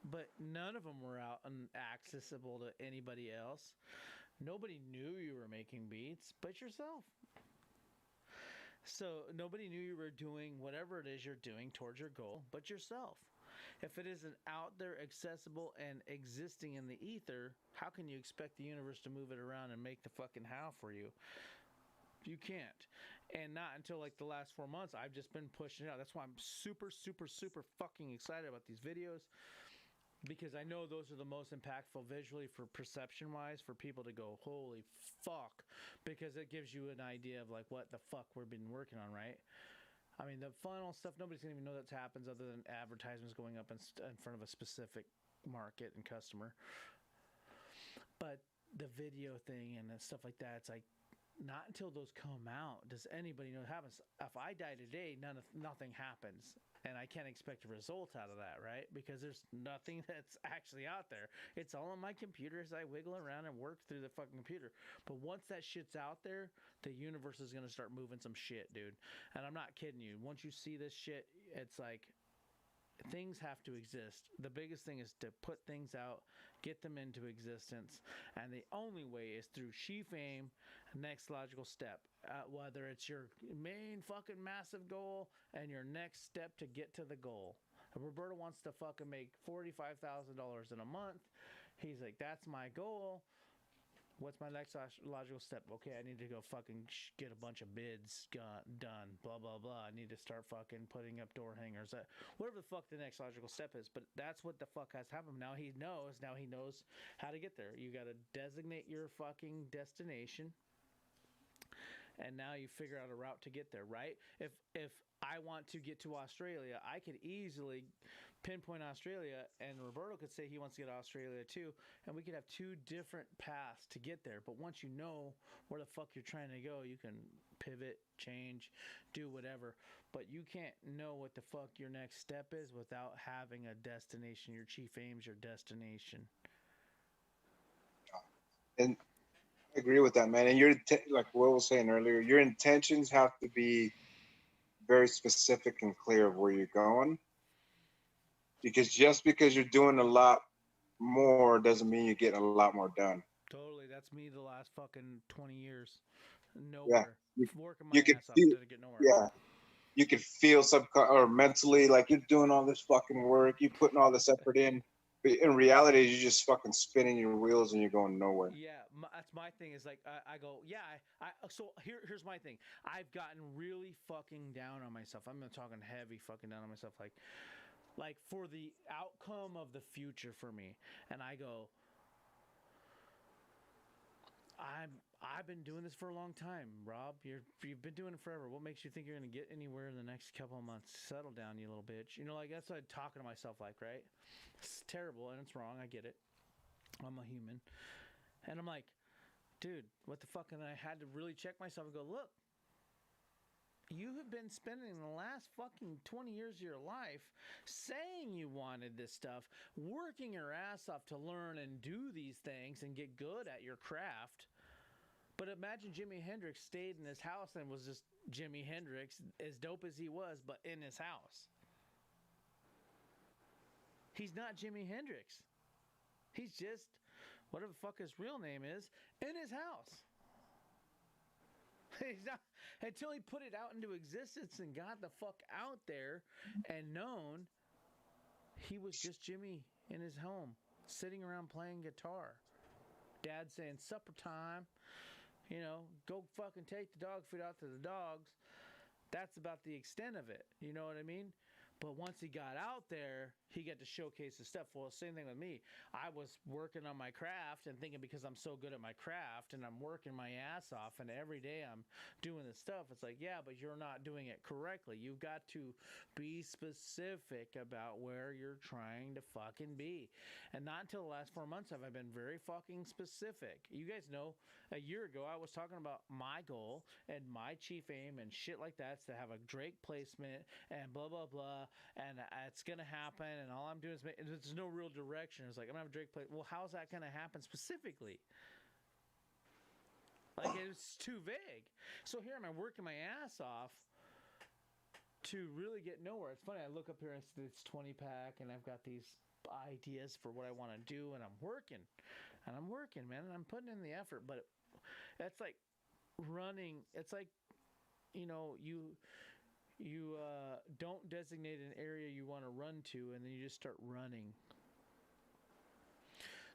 But none of them were out and accessible to anybody else. Nobody knew you were making beats but yourself. So nobody knew you were doing whatever it is you're doing towards your goal but yourself. If it isn't out there, accessible, and existing in the ether, how can you expect the universe to move it around and make the fucking how for you? You can't. And not until like the last 4 months, I've just been pushing it out. That's why I'm super, super, super fucking excited about these videos. Because I know those are the most impactful visually for perception-wise for people to go, holy fuck. Because it gives you an idea of like what the fuck we've been working on, right? I mean, the funnel stuff, nobody's going to even know that happens other than advertisements going up in front of a specific market and customer. But the video thing and stuff like that, it's like, not until those come out does anybody know what happens. If I die today, nothing happens. And I can't expect a result out of that, right? Because there's nothing that's actually out there. It's all on my computer as I wiggle around and work through the fucking computer. But once that shit's out there, the universe is going to start moving some shit, dude. And I'm not kidding you. Once you see this shit, it's like, things have to exist. The biggest thing is to put things out, get them into existence, and the only way is through cheif aim, next logical step. Whether it's your main fucking massive goal and your next step to get to the goal. Roberto wants to fucking make $45,000 in a month. He's like, that's my goal. What's my next logical step? Okay, I need to go fucking get a bunch of bids done, blah, blah, blah. I need to start fucking putting up door hangers. Whatever the fuck the next logical step is. But that's what the fuck has happened. Now he knows how to get there. You got to designate your fucking destination. And now you figure out a route to get there, right? If I want to get to Australia, I could easily pinpoint Australia, and Roberto could say he wants to get to Australia too, and we could have two different paths to get there. But once you know where the fuck you're trying to go, you can pivot, change, do whatever. But you can't know what the fuck your next step is without having a destination. Your cheif aim's your destination. And I agree with that, man. And like Will was saying earlier, your intentions have to be very specific and clear of where you're going. Because just because you're doing a lot more doesn't mean you're getting a lot more done. Totally. That's me the last fucking 20 years. Nowhere. Yeah. Working my ass off, didn't get nowhere. Yeah. You can feel or mentally like you're doing all this fucking work, you're putting all this effort in. But in reality, you're just fucking spinning your wheels and you're going nowhere. Yeah, that's my thing. Is like I go, yeah. So here's my thing. I've gotten really fucking down on myself. I'm talking heavy fucking down on myself. Like for the outcome of the future for me, and I go, I've been doing this for a long time, Rob. You've been doing it forever. What makes you think you're gonna get anywhere in the next couple of months? Settle down, you little bitch. You know, like that's what I'm talking to myself like, right? It's terrible and it's wrong. I get it. I'm a human, and I'm like, dude, what the fuck? And I had to really check myself and go, look, you have been spending the last fucking 20 years of your life saying you wanted this stuff, working your ass off to learn and do these things and get good at your craft. But imagine Jimi Hendrix stayed in his house and was just Jimi Hendrix, as dope as he was, but in his house. He's not Jimi Hendrix. He's just, whatever the fuck his real name is, in his house. He's not, until he put it out into existence and got the fuck out there and known, he was just Jimmy in his home, sitting around playing guitar. Dad saying, supper time, you know, go fucking take the dog food out to the dogs. That's about the extent of it. You know what I mean? But once he got out there, he got to showcase his stuff. Well, same thing with me. I was working on my craft and thinking because I'm so good at my craft and I'm working my ass off and every day I'm doing this stuff. It's like, yeah, but you're not doing it correctly. You've got to be specific about where you're trying to fucking be. And not until the last 4 months have I been very fucking specific. You guys know a year ago I was talking about my goal and my chief aim and shit like that to have a Drake placement and blah, blah, blah. And it's going to happen. And all I'm doing is there's no real direction. It's like, I'm going to have a Drake placement. Well, how's that going to happen specifically? Like, it's too vague. So here I'm working my ass off to really get nowhere. It's funny. I look up here and it's this 20 pack and I've got these ideas for what I want to do. And I'm working. And I'm working, man. And I'm putting in the effort. But it's like running. It's like, you know, you don't designate an area you want to run to, and then you just start running.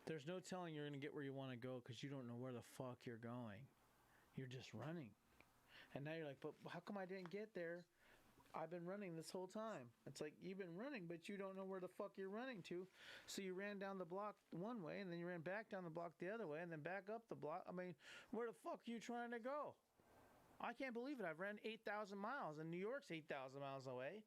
There's no telling you're going to get where you want to go because you don't know where the fuck you're going. You're just running. And now you're like, but how come I didn't get there? I've been running this whole time. It's like, you've been running, but you don't know where the fuck you're running to. So you ran down the block one way, and then you ran back down the block the other way, and then back up the block. I mean, where the fuck are you trying to go? I can't believe it. I've ran 8,000 miles, and New York's 8,000 miles away.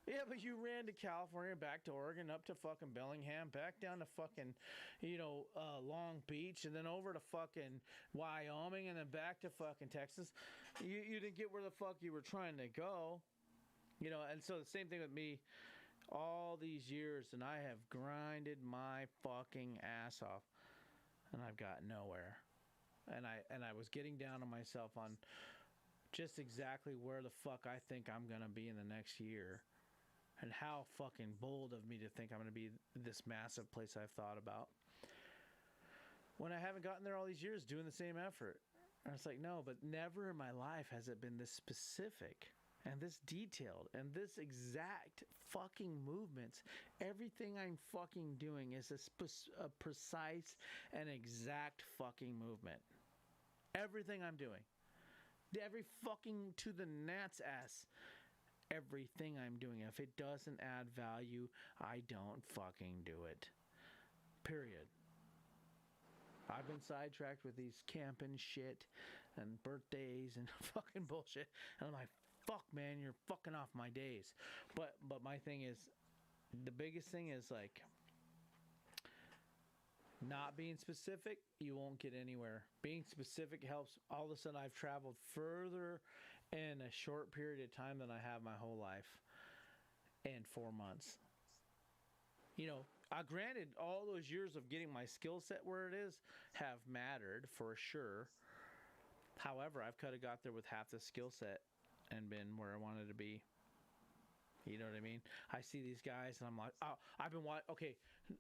Yeah, but you ran to California, back to Oregon, up to fucking Bellingham, back down to fucking, Long Beach, and then over to fucking Wyoming, and then back to fucking Texas. You didn't get where the fuck you were trying to go. And so the same thing with me all these years, and I have grinded my fucking ass off, and I've got nowhere. And I was getting down on myself on just exactly where the fuck I think I'm going to be in the next year. And how fucking bold of me to think I'm going to be this massive place I've thought about. When I haven't gotten there all these years doing the same effort. And it's like, no, but never in my life has it been this specific and this detailed and this exact fucking movements. Everything I'm fucking doing is a precise and exact fucking movement. Everything I'm doing. Every fucking to the gnat's ass. Everything I'm doing. If it doesn't add value, I don't fucking do it. Period. I've been sidetracked with these camping shit and birthdays and fucking bullshit. And I'm like, fuck, man, you're fucking off my days. But my thing is, the biggest thing is like, not being specific, you won't get anywhere. Being specific helps. All of a sudden, I've traveled further in a short period of time than I have my whole life in 4 months. Granted, all those years of getting my skill set where it is have mattered for sure. However, I've could have got there with half the skill set and been where I wanted to be. You know what I mean? I see these guys and I'm like, oh, I've been watching. Okay,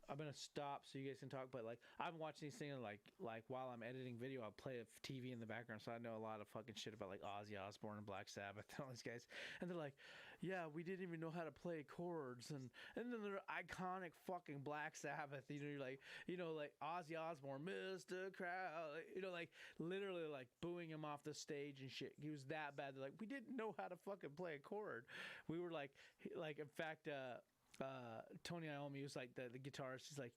I'm gonna stop so you guys can talk. But like, I've been watching these things like while I'm editing video, I'll play a TV in the background, so I know a lot of fucking shit about like Ozzy Osbourne and Black Sabbath and all these guys. And they're like, yeah, we didn't even know how to play chords, and then they're iconic fucking Black Sabbath. You're like, like Ozzy Osbourne, Mr. Crowd, like literally like booing him off the stage and shit. He was that bad. They're like, we didn't know how to fucking play a chord. We were like in fact, Tony Iommi was like the guitarist. He's like,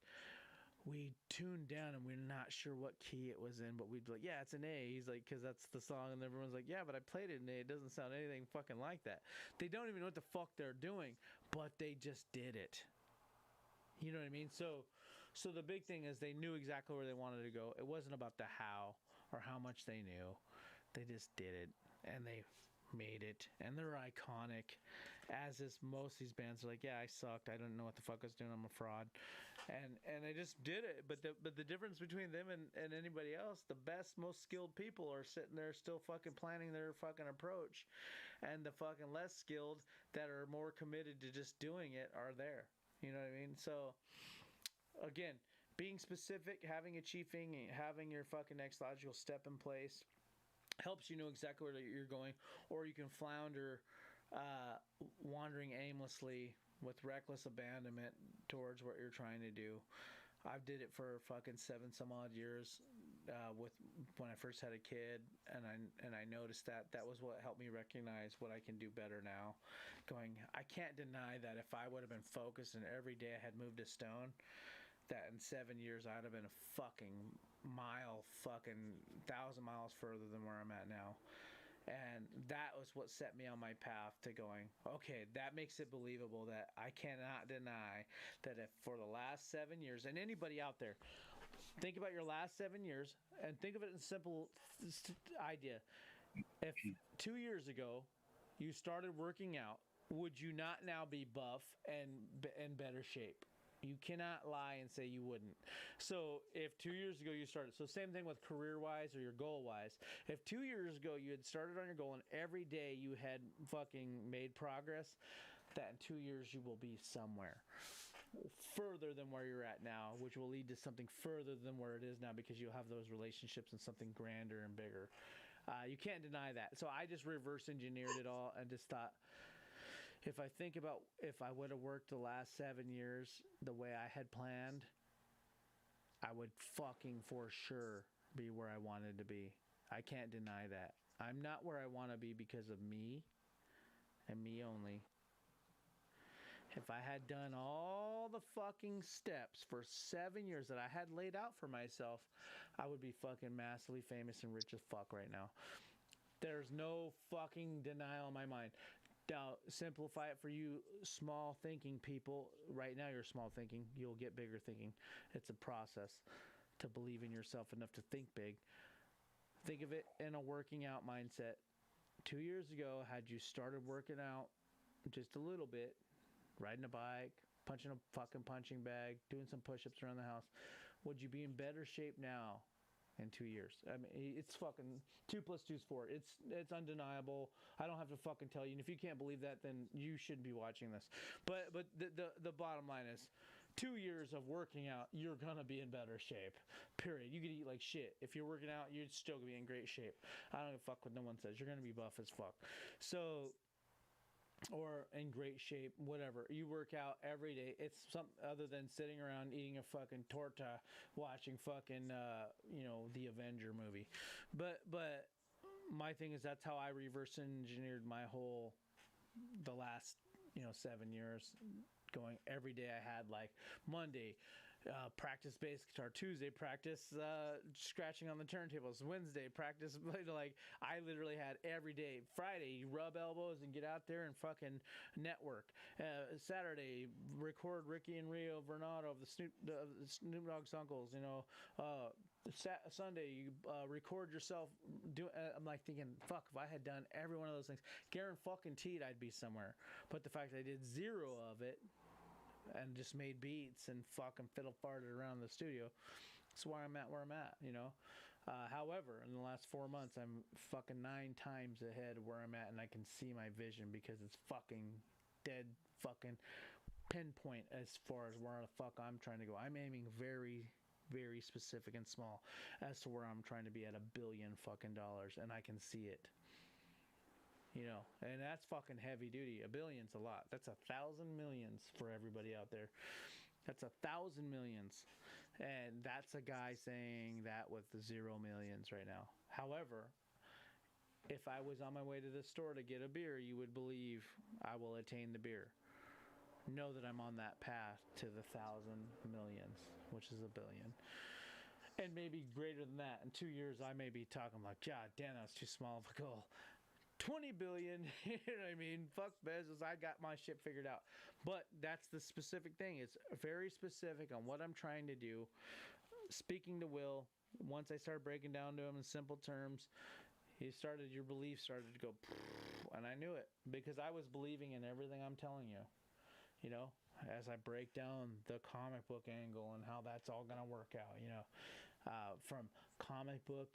we tuned down and we're not sure what key it was in, but we'd be like, yeah, it's an A. He's like, because that's the song, and everyone's like, yeah, but I played it in A. It doesn't sound anything fucking like that. They don't even know what the fuck they're doing, but they just did it. You know what I mean? So the big thing is they knew exactly where they wanted to go. It wasn't about the how or how much they knew. They just did it, and they made it, and they're iconic, as is most of these bands are like, yeah, I sucked. I didn't know what the fuck I was doing. I'm a fraud, and I just did it. But the difference between them and anybody else, the best, most skilled people are sitting there still fucking planning their fucking approach, and the fucking less skilled that are more committed to just doing it are there. You know what I mean? So again, being specific, having a chiefing, having your fucking next logical step in place helps you know exactly where you're going, or you can flounder wandering aimlessly with reckless abandonment towards what you're trying to do. I've did it for fucking 7 some odd years with when I first had a kid, and I noticed that was what helped me recognize what I can do better now. I can't deny that if I would have been focused and every day I had moved a stone, that in 7 years I'd have been a fucking 1,000 miles further than where I'm at now. And that was what set me on my path to going, okay, that makes it believable that I cannot deny that if for the last 7 years, and anybody out there, think about your last 7 years and think of it in a simple idea. If 2 years ago you started working out, would you not now be buff and in better shape? You cannot lie and say you wouldn't. So if 2 years ago you started, so same thing with career-wise or your goal-wise. If 2 years ago you had started on your goal and every day you had fucking made progress, that in 2 years you will be somewhere further than where you're at now, which will lead to something further than where it is now because you'll have those relationships and something grander and bigger. You can't deny that. So I just reverse engineered it all and just thought, if I think about if I would have worked the last 7 years the way I had planned, I would fucking for sure be where I wanted to be. I can't deny that. I'm not where I want to be because of me and me only. If I had done all the fucking steps for 7 years that I had laid out for myself, I would be fucking massively famous and rich as fuck right now. There's no fucking denial in my mind. Now, simplify it for you small thinking people. Right now, you're small thinking. You'll get bigger thinking. It's a process to believe in yourself enough to think big. Think of it in a working out mindset. 2 years ago, had you started working out just a little bit, riding a bike, punching a fucking punching bag, doing some push-ups around the house, would you be in better shape now? In 2 years. I mean, it's fucking 2 + 2 is 4. It's undeniable. I don't have to fucking tell you. And if you can't believe that, then you shouldn't be watching this. But the bottom line is, 2 years of working out, you're gonna be in better shape. Period. You could eat like shit. If you're working out, you're still gonna be in great shape. I don't give a fuck what no one says. You're gonna be buff as fuck. So, or in great shape, whatever. You work out every day. It's something other than sitting around eating a fucking torta, watching fucking, the Avenger movie. But my thing is that's how I reverse engineered the last, 7 years. Going every day I had like Monday practice bass guitar, Tuesday practice scratching on the turntables, Wednesday practice like I literally had every day. Friday you rub elbows and get out there and fucking network. Saturday record Ricky and Rio Vernado of the Snoop Dogg's uncles. Sunday you record yourself I'm like thinking, fuck, if I had done every one of those things, guaranteed I'd be somewhere. But the fact I did zero of it and just made beats and fucking fiddle farted around the studio, that's why I'm at where I'm at, However, in the last 4 months, I'm fucking 9 times ahead of where I'm at, and I can see my vision because it's fucking dead fucking pinpoint as far as where the fuck I'm trying to go. I'm aiming very, very specific and small as to where I'm trying to be at $1 billion fucking dollars, and I can see it. And that's fucking heavy duty. $1 billion's a lot. That's 1,000 millions for everybody out there. That's 1,000 millions. And that's a guy saying that with 0 millions right now. However, if I was on my way to the store to get a beer, you would believe I will attain the beer. Know that I'm on that path to the 1,000 millions, which is $1 billion. And maybe greater than that. In 2 years, I may be talking like, God damn, that's too small of a goal. 20 billion, you know what I mean? Fuck Bezos, I got my shit figured out. But that's the specific thing. It's very specific on what I'm trying to do. Speaking to Will, once I started breaking down to him in simple terms, Your belief started to go, and I knew it because I was believing in everything I'm telling you. You know, as I break down the comic book angle and how that's all gonna work out. You know, from comic book,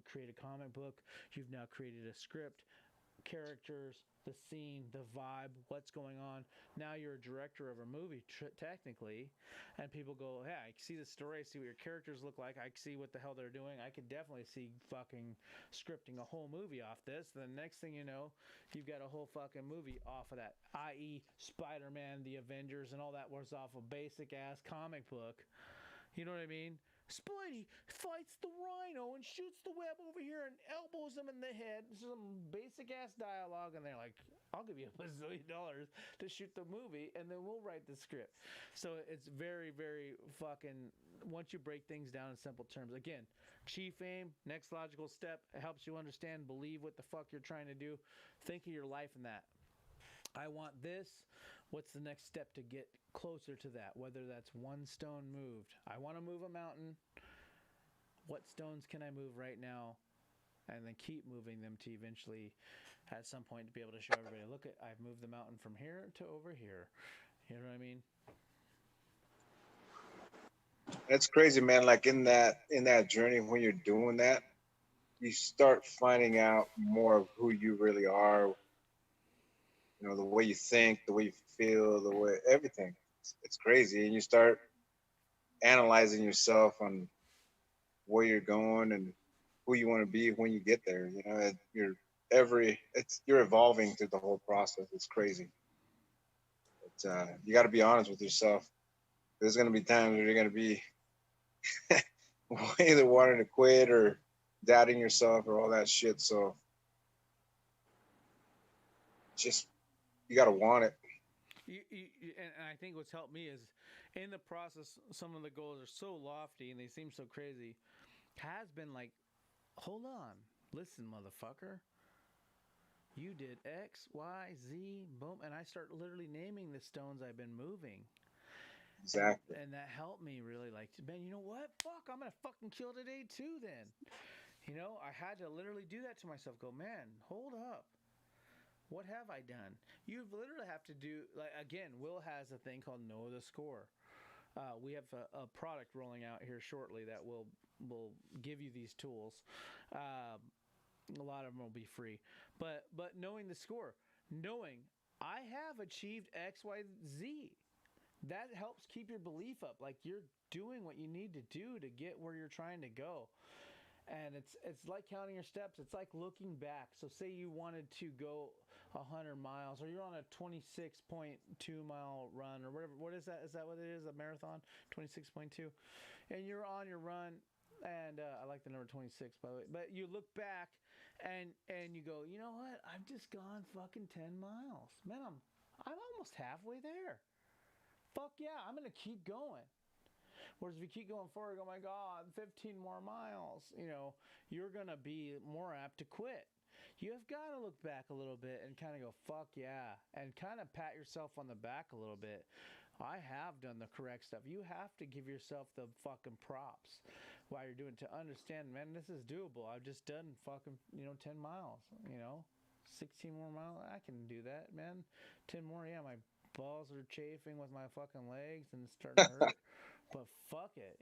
create a comic book. You've now created a script, characters, the scene, the vibe, what's going on. Now you're a director of a movie, technically, and people go, "Yeah, I see the story. I see what your characters look like. I see what the hell they're doing. I could definitely see fucking scripting a whole movie off this." The next thing you know, you've got a whole fucking movie off of that, i.e., Spider-Man, the Avengers, and all that was off a basic ass comic book. You know what I mean? Spidey fights the rhino and shoots the web over here and elbows him in the head. Some basic ass dialogue, and they're like, "I'll give you $1 zillion to shoot the movie, and then we'll write the script." So it's very, very fucking. Once you break things down in simple terms, again, chief aim, next logical step, it helps you understand, believe what the fuck you're trying to do. Think of your life in that. I want this. What's the next step to get closer to that? Whether that's one stone moved. I want to move a mountain. What stones can I move right now? And then keep moving them to eventually, at some point, to be able to show everybody, look, I've moved the mountain from here to over here. You know what I mean? That's crazy, man. Like in that journey, when you're doing that, you start finding out more of who you really are. You know, the way you think, the way you feel, the way everything. It's crazy, and you start analyzing yourself on where you're going and who you want to be when you get there. You know, you're evolving through the whole process. It's crazy. But you got to be honest with yourself. There's going to be times where you're going to be either wanting to quit or doubting yourself or all that shit. So just you got to want it. And I think what's helped me is in the process, some of the goals are so lofty and they seem so crazy. Has been like, hold on, listen, motherfucker. You did X, Y, Z, boom, and I start literally naming the stones I've been moving. Exactly. And that helped me really like, man, you know what? Fuck, I'm gonna fucking kill today too then. You know, I had to literally do that to myself. Go, man, hold up. What have I done? You literally have to do, like, again, Will has a thing called Know the Score. We have a product rolling out here shortly that will give you these tools. A lot of them will be free, but knowing the score, knowing I have achieved X, Y, Z, that helps keep your belief up. Like you're doing what you need to do to get where you're trying to go. And it's like counting your steps. It's like looking back. So say you wanted to go 100 miles, or you're on a 26.2 mile run, or whatever. What is that? Is that what it is? A marathon, 26.2, and you're on your run. And I like the number 26, by the way. But you look back, and you go, you know what? I've just gone fucking 10 miles. Man, I'm almost halfway there. Fuck yeah, I'm gonna keep going. Whereas if you keep going forward, oh my God, 15 more miles, you know, you're going to be more apt to quit. You have got to look back a little bit and kind of go, fuck yeah, and kind of pat yourself on the back a little bit. I have done the correct stuff. You have to give yourself the fucking props while you're doing it to understand, man, this is doable. I've just done fucking, 10 miles, 16 more miles. I can do that, man. 10 more, yeah, my balls are chafing with my fucking legs and it's starting to hurt. But fuck it,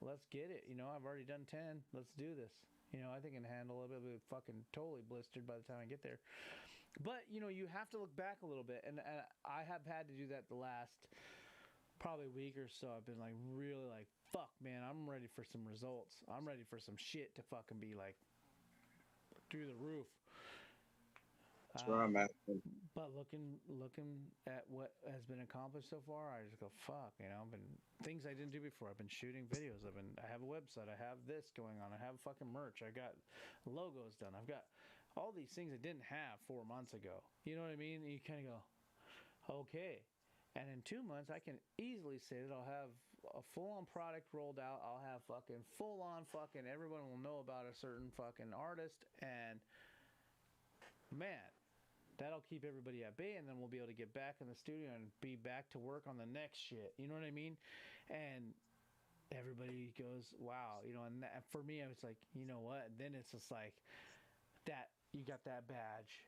let's get it. I've already done 10. Let's do this. I think I can handle a little bit of fucking totally blistered by the time I get there. But, you have to look back a little bit. And I have had to do that the last probably week or so. I've been like, really like, fuck, man, I'm ready for some results. I'm ready for some shit to fucking be like through the roof. That's where I'm at. But looking at what has been accomplished so far, I just go, fuck, I've been things I didn't do before. I've been shooting videos. I have a website. I have this going on. I have fucking merch. I got logos done. I've got all these things I didn't have 4 months ago. You know what I mean? And you kind of go, okay. And in 2 months, I can easily say that I'll have a full-on product rolled out. I'll have fucking full-on fucking everyone will know about a certain fucking artist. And man, that'll keep everybody at bay, and then we'll be able to get back in the studio and be back to work on the next shit. You know what I mean? And everybody goes, wow, and for me, I was like, you know what? And then it's just like, that you got that badge.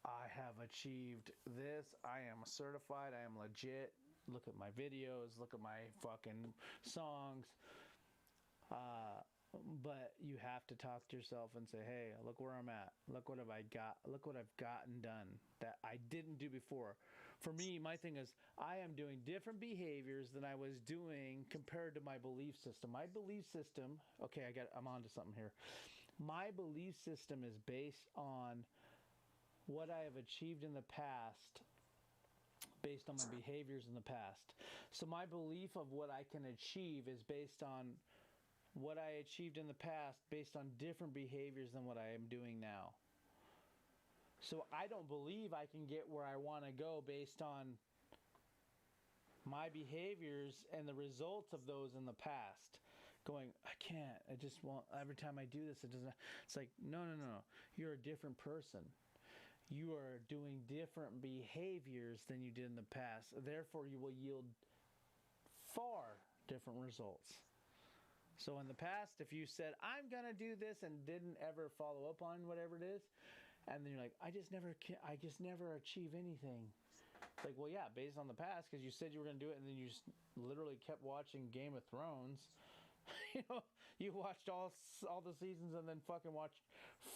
I have achieved this. I am certified. I am legit. Look at my videos. Look at my fucking songs. But you have to talk to yourself and say, hey, look where I'm at. Look what have I got. Look what I've gotten done that I didn't do before. For me, my thing is I am doing different behaviors than I was doing compared to my belief system. My belief system, okay, I'm on to something here. My belief system is based on what I have achieved in the past, based on my behaviors in the past. So my belief of what I can achieve is based on what I achieved in the past, based on different behaviors than what I am doing now. So I don't believe I can get where I want to go based on my behaviors and the results of those in the past. Going, I can't, I just won't, every time I do this, it doesn't, it's like, no. You're a different person. You are doing different behaviors than you did in the past. Therefore, you will yield far different results. So in the past, if you said, I'm going to do this and didn't ever follow up on whatever it is, and then you're like, I just never achieve anything. It's like, well, yeah, based on the past, because you said you were going to do it, and then you just literally kept watching Game of Thrones. You know, you watched all the seasons and then fucking watched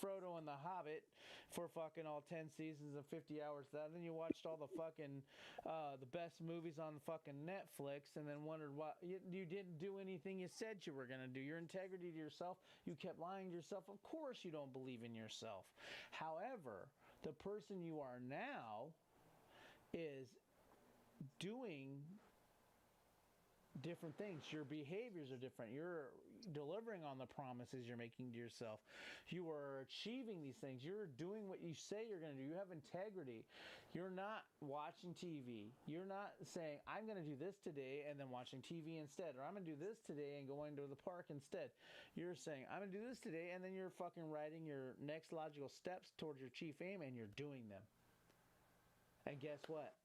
Frodo and the Hobbit for fucking all 10 seasons and 50 hours. Then you watched all the fucking the best movies on fucking Netflix and then wondered why you didn't do anything you said you were going to do. Your integrity to yourself, you kept lying to yourself. Of course you don't believe in yourself. However, the person you are now is doing different things. Your behaviors are different. You're delivering on the promises you're making to yourself. You are achieving these things. You're doing what you say you're going to do. You have integrity. You're not watching TV. You're not saying, I'm going to do this today and then watching TV instead. Or I'm going to do this today and going to the park instead. You're saying, I'm going to do this today, and then you're fucking writing your next logical steps towards your chief aim, and you're doing them. And guess what?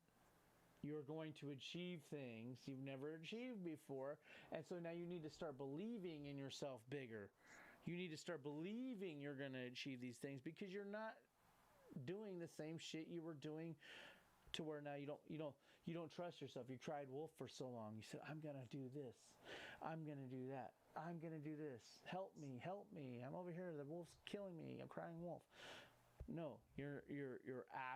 You're going to achieve things you've never achieved before. And so now you need to start believing in yourself bigger. You need to start believing you're going to achieve these things because you're not doing the same shit you were doing to where now you don't trust yourself. You cried wolf for so long. You said, I'm going to do this. I'm going to do that. I'm going to do this. Help me. I'm over here. The wolf's killing me. I'm crying wolf. No, you're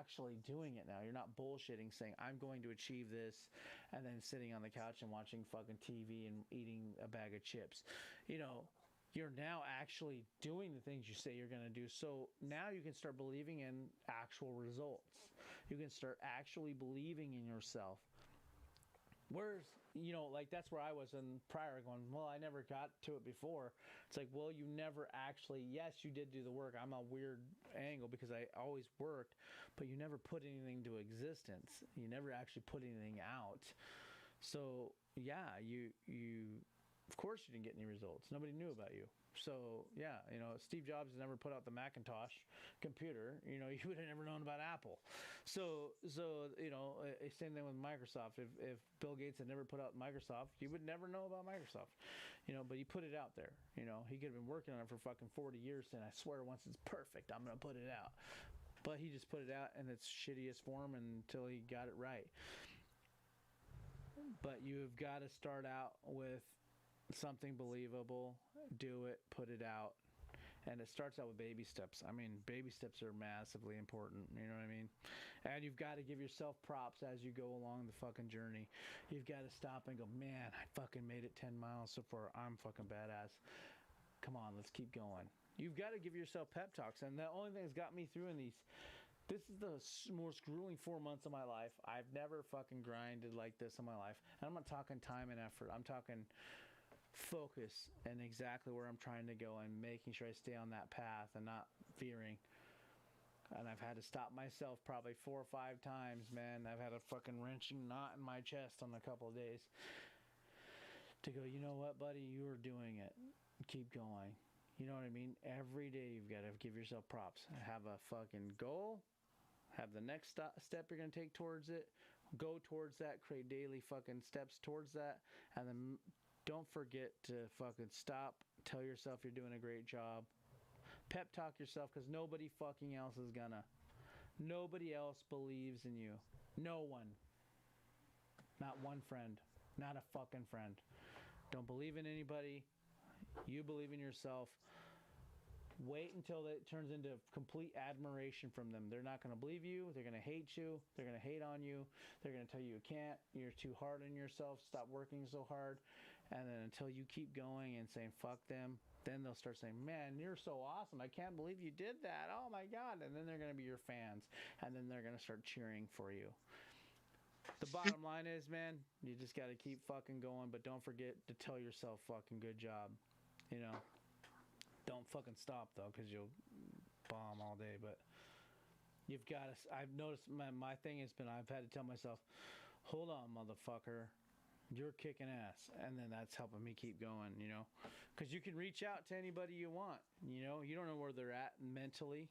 actually doing it now. You're not bullshitting saying, I'm going to achieve this, and then sitting on the couch and watching fucking TV and eating a bag of chips. You know, you're now actually doing the things you say you're going to do. So now you can start believing in actual results. You can start actually believing in yourself. Whereas, you know, like that's where I was in prior going, well, I never got to it before. It's like, well, you never actually, yes, you did do the work. I'm a weird angle because I always worked, but you never put anything to existence. You never actually put anything out. So, yeah, you of course you didn't get any results. Nobody knew about you. So, yeah, you know, Steve Jobs never put out the Macintosh computer. You know, you would have never known about Apple. So you know, same thing with Microsoft. If Bill Gates had never put out Microsoft, you would never know about Microsoft. You know, but he put it out there. You know, he could have been working on it for fucking 40 years saying, I swear once it's perfect, I'm going to put it out. But he just put it out in its shittiest form until he got it right. But you've got to start out with something believable, do it, put it out, and it starts out with baby steps. I mean, baby steps are massively important, you know what I mean? And you've got to give yourself props as you go along the fucking journey. You've got to stop and go, man, I fucking made it 10 miles so far. I'm fucking badass. Come on, let's keep going. You've got to give yourself pep talks, and the only thing that's got me through in these, this is the most grueling 4 months of my life. I've never fucking grinded like this in my life. And I'm not talking time and effort. I'm talking focus and exactly where I'm trying to go and making sure I stay on that path and not veering. And I've had to stop myself probably 4 or 5 times, man. I've had a fucking wrenching knot in my chest on a couple of days to go, you know what, buddy, you are doing it. Keep going. You know what I mean? Every day you've got to give yourself props. Have a fucking goal. Have the next step you're going to take towards it. Go towards that. Create daily fucking steps towards that. And then don't forget to fucking stop. Tell yourself you're doing a great job. Pep talk yourself because nobody fucking else is gonna. Nobody else believes in you. No one. Not one friend. Not a fucking friend. Don't believe in anybody. You believe in yourself. Wait until it turns into complete admiration from them. They're not going to believe you. They're going to hate you. They're going to hate on you. They're going to tell you can't. You're too hard on yourself. Stop working so hard. And then until you keep going and saying fuck them, then they'll start saying, man, you're so awesome. I can't believe you did that. Oh my God. And then they're going to be your fans. And then they're going to start cheering for you. The bottom line is, man, you just got to keep fucking going. But don't forget to tell yourself fucking good job. You know. Don't fucking stop, though, because you'll bomb all day. But you've got to... I've noticed my thing has been I've had to tell myself, hold on, motherfucker. You're kicking ass. And then that's helping me keep going, you know. Because you can reach out to anybody you want, you know. You don't know where they're at mentally.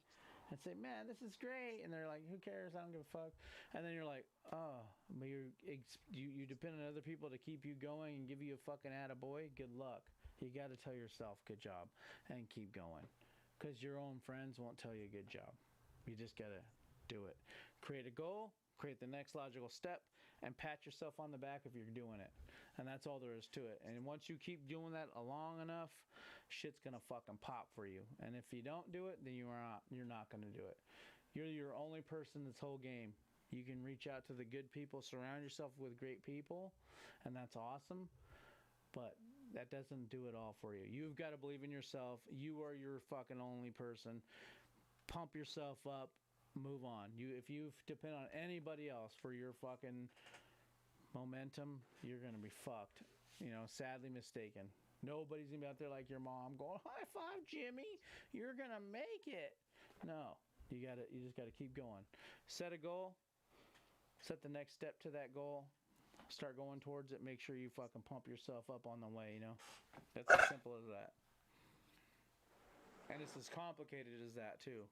And say, man, this is great. And they're like, who cares? I don't give a fuck. And then you're like, oh, but you depend on other people to keep you going and give you a fucking attaboy. Good luck. You got to tell yourself good job and keep going because your own friends won't tell you good job. You just got to do it. Create a goal, create the next logical step, and pat yourself on the back if you're doing it. And that's all there is to it. And once you keep doing that long enough, shit's going to fucking pop for you. And if you don't do it, then you're not going to do it. You're your only person this whole game. You can reach out to the good people, surround yourself with great people, and that's awesome. But that doesn't do it all for you. You've got to believe in yourself. You are your fucking only person. Pump yourself up. Move on. If you depend on anybody else for your fucking momentum, you're going to be fucked. You know, sadly mistaken. Nobody's going to be out there like your mom going, high five, Jimmy. You're going to make it. No. You just got to keep going. Set a goal. Set the next step to that goal. Start going towards it. Make sure you fucking pump yourself up on the way, you know? That's as simple as that. And it's as complicated as that, too.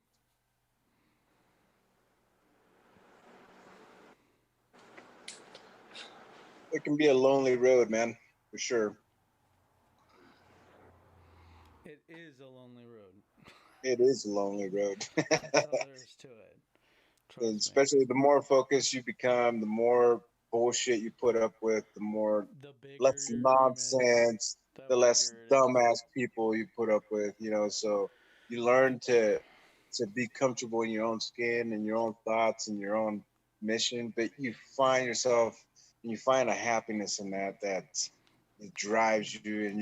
It can be a lonely road, man, for sure. It is a lonely road. It is a lonely road. That's all there is to it. And especially the more focused you become, the more bullshit you put up with, the more less nonsense, the less dumbass people you put up with, you know. So you learn to be comfortable in your own skin and your own thoughts and your own mission, but you find yourself and you find a happiness in that it drives you, and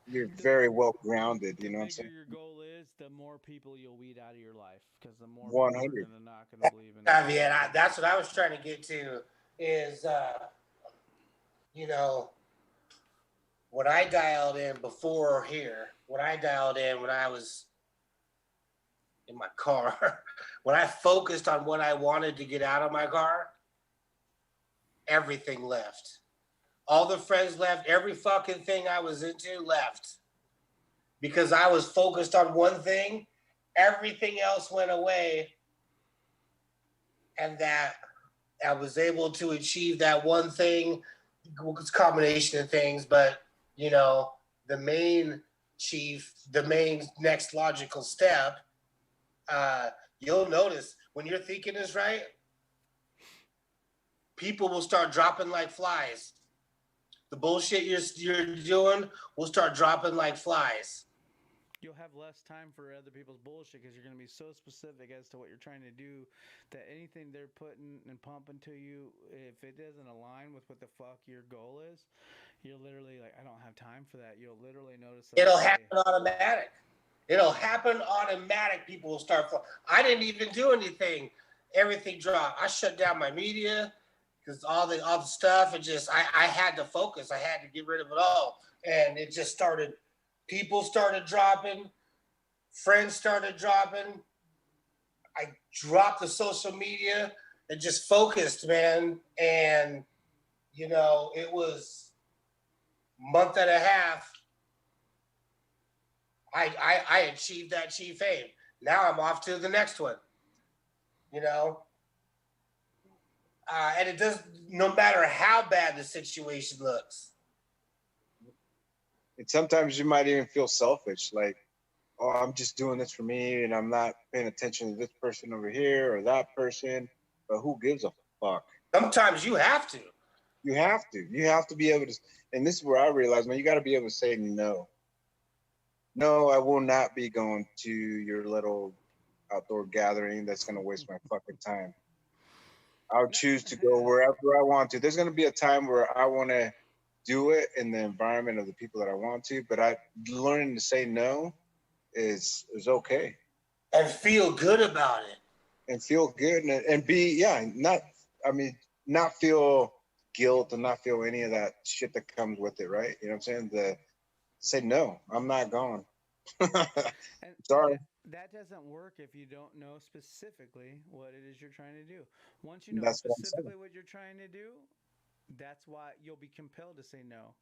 you're very well grounded. You know what I'm saying? The bigger your goal is, the more people you'll weed out of your life, because the more 100. people are not going to believe in it. Yeah, that's what I was trying to get to. Is you know, when I dialed in before here, when I was in my car, when I focused on what I wanted to get out of my car, everything left. All the friends left. Every fucking thing I was into left. Because I was focused on one thing, everything else went away. And that I was able to achieve that one thing. It's a combination of things, but, you know, the main next logical step, you'll notice when your thinking is right, people will start dropping like flies. The bullshit you're doing will start dropping like flies. You'll have less time for other people's bullshit because you're going to be so specific as to what you're trying to do that anything they're putting and pumping to you, if it doesn't align with what the fuck your goal is, you're literally like, I don't have time for that. You'll literally notice that. It'll happen automatic. It'll happen automatic. People will start. I didn't even do anything. Everything dropped. I shut down my media because all the stuff. It just I had to focus. I had to get rid of it all, and it just started. People started dropping. Friends started dropping. I dropped the social media and just focused, man. And you know, it was a month and a half. I achieved that cheif fame. Now I'm off to the next one. You know, and it does. No matter how bad the situation looks. And sometimes you might even feel selfish, like, oh, I'm just doing this for me and I'm not paying attention to this person over here or that person. But who gives a fuck? Sometimes you have to. You have to. You have to be able to. And this is where I realize, man, you got to be able to say no. No, I will not be going to your little outdoor gathering that's going to waste my fucking time. I'll No, choose to go wherever I want to. There's going to be a time where I want to do it in the environment of the people that I want to, but I learning to say no is okay And feel good about it. and feel good and be not I mean not feel guilt and not feel any of that shit that comes with it, right? You know what I'm saying? The say no, I'm not going. and Sorry. that doesn't work if you don't know specifically what it is you're trying to do. Once you And know that's what I'm saying. specifically what you're trying to do, that's why you'll be compelled to say no.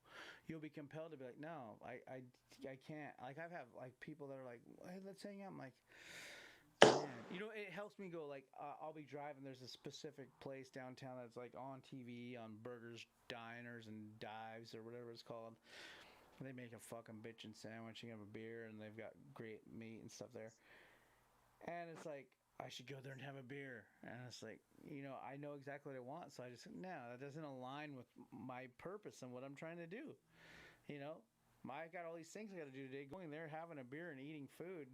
You'll be compelled to be like, no, I can't. Like I've had like people that are like, hey, let's hang out. I'm like, man, it helps me go like I'll be driving. There's a specific place downtown that's like on TV on burgers, diners, and dives or whatever it's called. They make a fucking bitchin' sandwich. You have a beer, and they've got great meat and stuff there. And it's like I should go there and have a beer. And it's like I know exactly what I want, so I just no, that doesn't align with my purpose and what I'm trying to do. You know, I got all these things I got to do today. Going there, having a beer and eating food.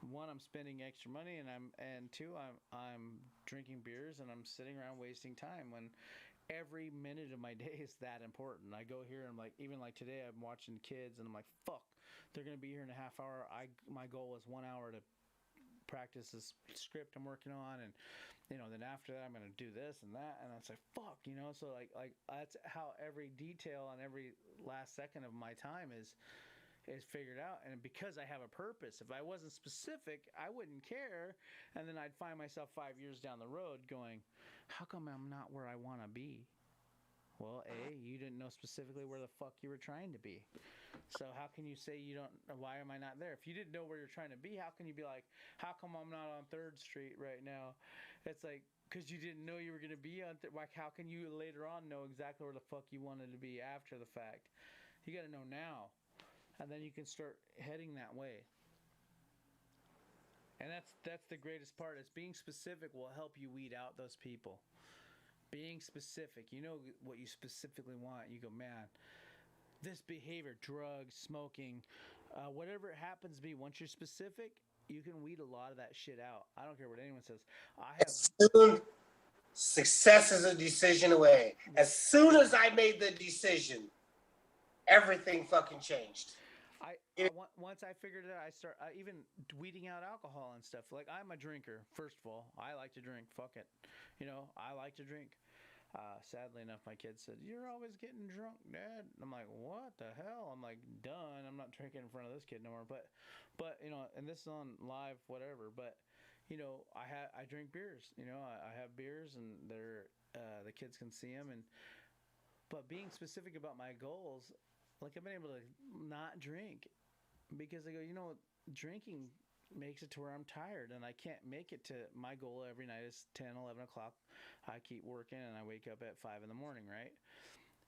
One, I'm spending extra money, and two, I'm drinking beers and I'm sitting around wasting time when every minute of my day is that important. I go here and I'm like, even like today, I'm watching kids and I'm like, fuck, they're gonna be here in a half hour. My goal was 1 hour to practice this script I'm working on, and then after that I'm gonna do this and that, and it's like fuck, so like that's how every detail and every last second of my time is figured out. And because I have a purpose, if I wasn't specific, I wouldn't care, and then I'd find myself 5 years down the road going, how come I'm not where I want to be? Well, you didn't know specifically where the fuck you were trying to be. So how can you say you don't? Why am I not there? If you didn't know where you're trying to be, how can you be like, how come I'm not on 3rd Street right now? It's like because you didn't know you were going to be on. Like how can you later on know exactly where the fuck you wanted to be after the fact? You got to know now, and then you can start heading that way. And that's the greatest part. Is being specific will help you weed out those people. Being specific, you know what you specifically want. You go, man, this behavior, drugs, smoking, whatever it happens to be, once you're specific, you can weed a lot of that shit out. I don't care what anyone says. I have, As soon success is a decision away. yeah. As soon as I made the decision, everything fucking changed. Once I figured it out, I start even weeding out alcohol and stuff. Like I'm a drinker. First of all, I like to drink. Fuck it, I like to drink. Sadly enough, my kid said, "You're always getting drunk, Dad." I'm like, "What the hell?" I'm like, "Done. I'm not drinking in front of this kid no more." But and this is on live, whatever. But I drink beers. I have beers, and they're the kids can see them. And but being specific about my goals, like I've been able to not drink because I go, drinking makes it to where I'm tired and I can't make it to my goal every night is 10, 11 o'clock. I keep working and I wake up at 5 in the morning, right?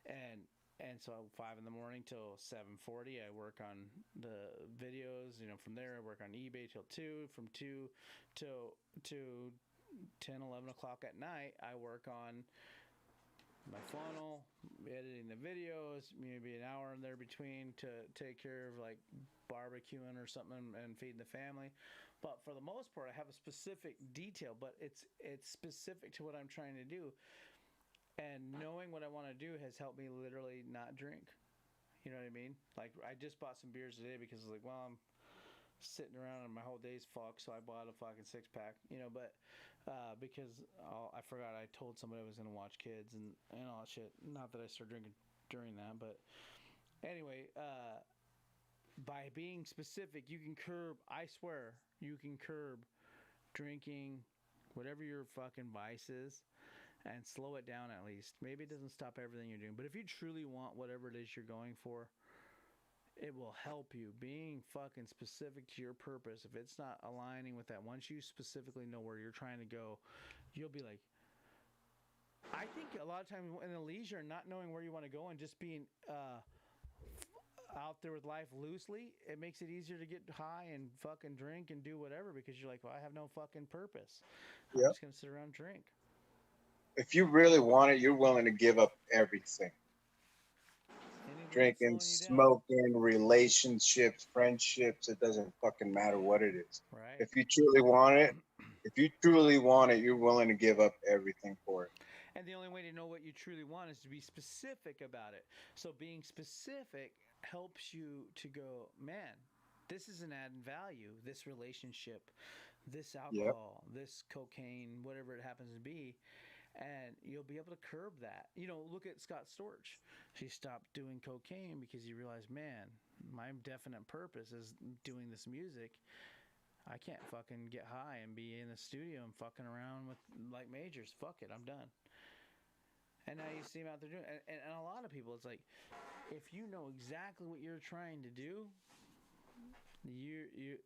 And so 5 in the morning till 7:40, I work on the videos. From there I work on eBay till 2. From 2 to 10, 11 o'clock at night, I work on my funnel, editing the videos, maybe an hour in there between to take care of like barbecuing or something and feeding the family. But for the most part, I have a specific detail, but it's specific to what I'm trying to do. And knowing what I want to do has helped me literally not drink. You know what I mean? Like I just bought some beers today because I was like, well, I'm sitting around and my whole day's fucked, so I bought a fucking 6-pack, but because I forgot I told somebody I was going to watch kids and all that shit. Not that I started drinking during that, but anyway, by being specific, you can curb, I swear, you can curb drinking, whatever your fucking vice is, and slow it down at least. Maybe it doesn't stop everything you're doing, but if you truly want whatever it is you're going for, it will help you. Being fucking specific to your purpose, if it's not aligning with that, once you specifically know where you're trying to go, you'll be like, I think a lot of times in the leisure, not knowing where you want to go and just being out there with life loosely, it makes it easier to get high and fucking drink and do whatever because you're like, well, I have no fucking purpose. I'm Yep. just gonna sit around and drink. If you really want it, you're willing to give up everything. Anything that's Drinking, slowing you down, smoking, relationships, friendships, it doesn't fucking matter what it is. right? If you truly want it, you're willing to give up everything for it. And the only way to know what you truly want is to be specific about it. So being specific helps you to go, man, this isn't adding value. This relationship, this Yep. alcohol, this cocaine, whatever it happens to be. And you'll be able to curb that. You know, look at Scott Storch. He stopped doing cocaine because he realized, man, my definite purpose is doing this music. I can't fucking get high and be in the studio and fucking around with like majors. Fuck it, I'm done. And now you see him out there doing it. And a lot of people, it's like, if you know exactly what you're trying to do,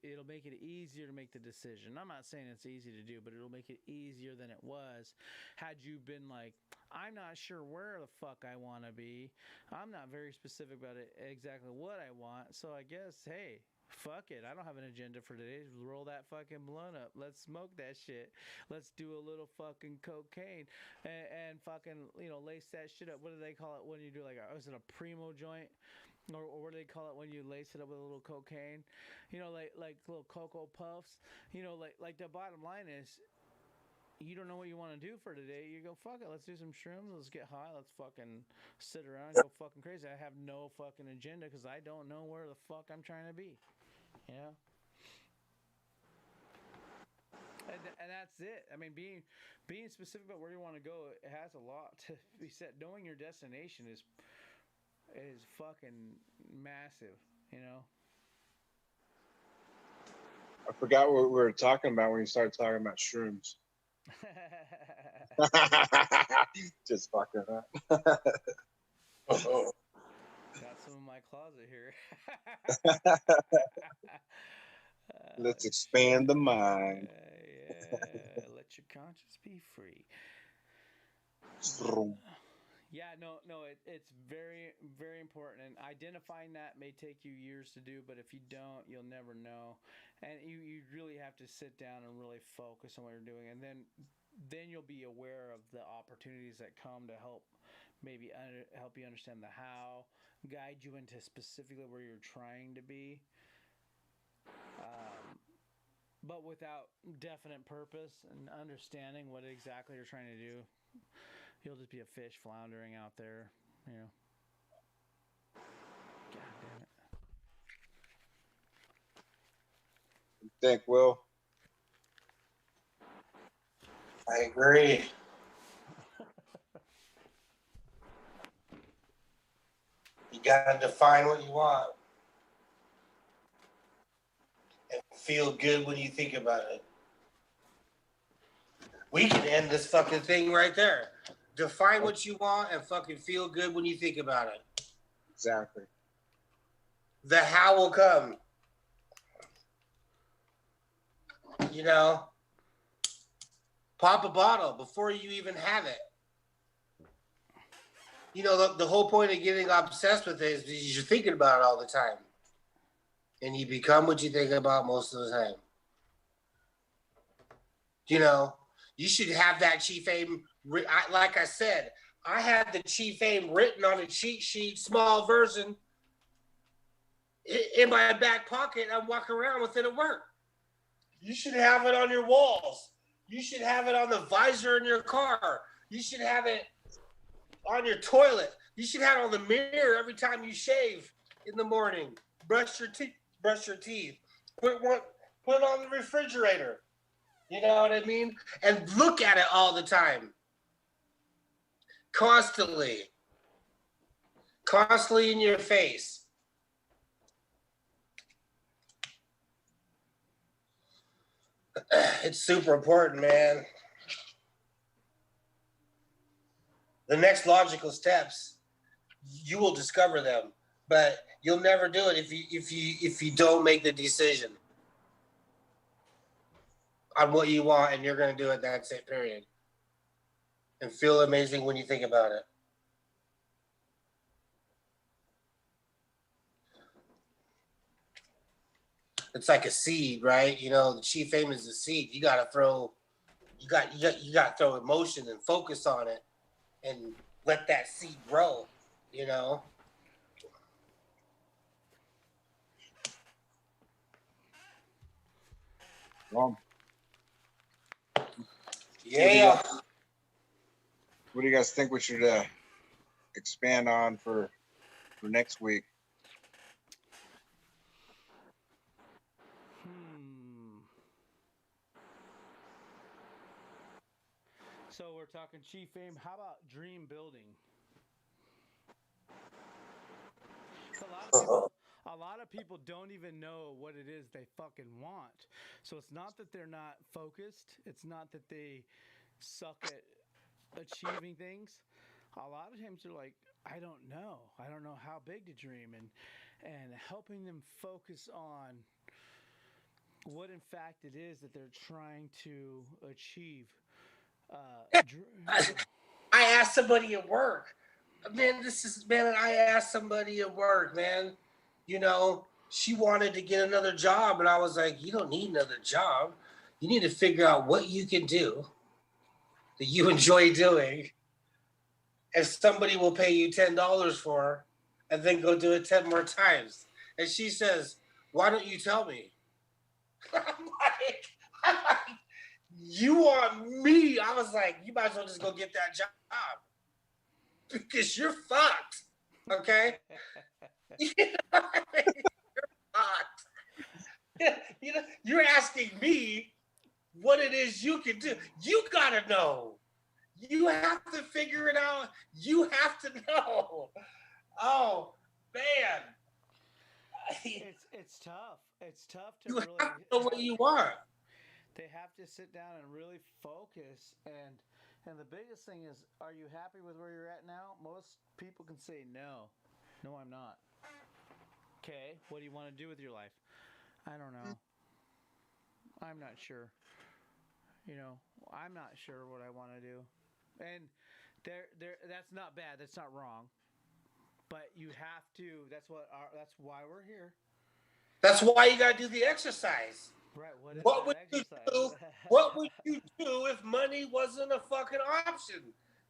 it'll make it easier to make the decision. I'm not saying it's easy to do, but it'll make it easier than it was had you been like, I'm not sure where the fuck I want to be. I'm not very specific about it, exactly what I want. So I guess, hey, fuck it. I don't have an agenda for today. Just roll that fucking blunt up. Let's smoke that shit. Let's do a little fucking cocaine and fucking, lace that shit up. What do they call it when you do like, is it a primo joint? Or what do they call it when you lace it up with a little cocaine? Like little cocoa puffs. Like the bottom line is, you don't know what you want to do for today. You go, fuck it, let's do some shrooms, let's get high, let's fucking sit around and go fucking crazy. I have no fucking agenda because I don't know where the fuck I'm trying to be. You know? And that's it. I mean, being specific about where you want to go, it has a lot to be said. Knowing your destination is fucking massive, I forgot what we were talking about when you started talking about shrooms. Just fucking up. Got some in my closet here. Let's expand the mind. Yeah, let your conscience be free. Yeah, no, it's very, very important. And identifying that may take you years to do, but if you don't, you'll never know. And you really have to sit down and really focus on what you're doing. And then you'll be aware of the opportunities that come to help maybe help you understand the how, guide you into specifically where you're trying to be. But without definite purpose and understanding what exactly you're trying to do, you'll just be a fish floundering out there, God damn it. You think, Will? I agree. You gotta define what you want and feel good when you think about it. We can end this fucking thing right there. Define what you want and fucking feel good when you think about it. Exactly. The how will come. Pop a bottle before you even have it. The whole point of getting obsessed with it is because you're thinking about it all the time. And you become what you think about most of the time. You should have that cheif aim. Like I said, I had the cheif aim written on a cheat sheet, small version, in my back pocket. I'm walking around with it at work. You should have it on your walls. You should have it on the visor in your car. You should have it on your toilet. You should have it on the mirror every time you shave in the morning. Brush your teeth. Put it on the refrigerator. You know what I mean? And look at it all the time. Constantly in your face. It's super important, man. The next logical steps, you will discover them, but you'll never do it if you don't make the decision on what you want, and you're going to do it. That's it, period. And feel amazing when you think about it. it's like a seed, right? You know, the chief aim is a seed. You got to throw, you got to throw emotion and focus on it, and let that seed grow. You know. Well, Yeah. what do you guys think we should expand on for next week? So we're talking chief aim. How about dream building? A lot of people don't even know what it is they fucking want. So it's not that they're not focused. It's not that they suck at achieving things. A lot of times they're like, I don't know. I don't know how big to dream, and helping them focus on what in fact it is that they're trying to achieve. I asked somebody at work, man. I asked somebody at work, man. You know, she wanted to get another job, and I was like, you don't need another job. You need to figure out what you can do that you enjoy doing, and somebody will pay you $10 for, and then go do it 10 more times. And she says, "Why don't you tell me?" I'm like, you want me? I was like, you might as well just go get that job because you're fucked. Okay, you know what I mean? You're fucked. You know, you're asking me what it is you can do. You gotta know. You have to figure it out. You have to know. Oh man, it's tough. It's tough to you really have to know what you want. They have to sit down and really focus, and the biggest thing is, are you happy with where you're at now? Most people can say no. No, I'm not. Okay, what do you want to do with your life? I don't know. I'm not sure. I'm not sure what I want to do. And that's not bad. That's not wrong. But you have to. That's why we're here. That's why you gotta do the exercise. Right. What is What that would you exercise? do? What would you do if money wasn't a fucking option?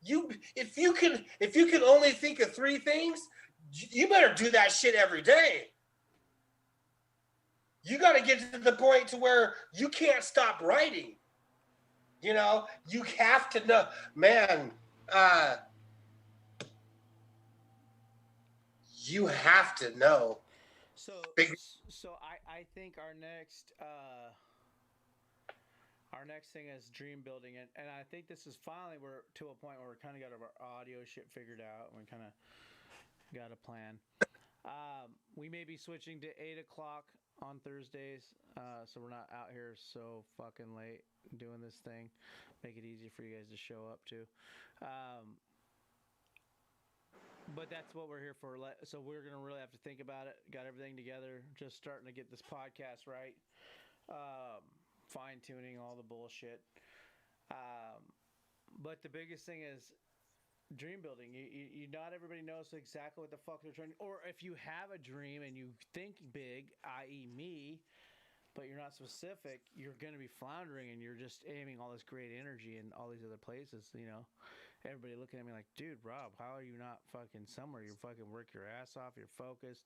If you can only think of three things, you better do that shit every day. You got to get to the point to where you can't stop writing. You know, you have to know, man. Uh, you have to know. So, I think our next thing is dream building, and I think this is finally we're to a point where we're kind of got our audio shit figured out, and we kind of got a plan. We may be switching to 8 o'clock on Thursdays, so we're not out here so fucking late doing this thing. Make it easy for you guys to show up to. But that's what we're here for. So we're gonna really have to think about it. Got everything together. Just starting to get this podcast right. Fine tuning all the bullshit. But the biggest thing is dream building. You not everybody knows exactly what the fuck they're trying to, or if you have a dream and you think big, i.e. me, but you're not specific, you're going to be floundering, and you're just aiming all this great energy in all these other places. Everybody looking at me like, dude, Rob, how are you not fucking somewhere? You fucking work your ass off, you're focused,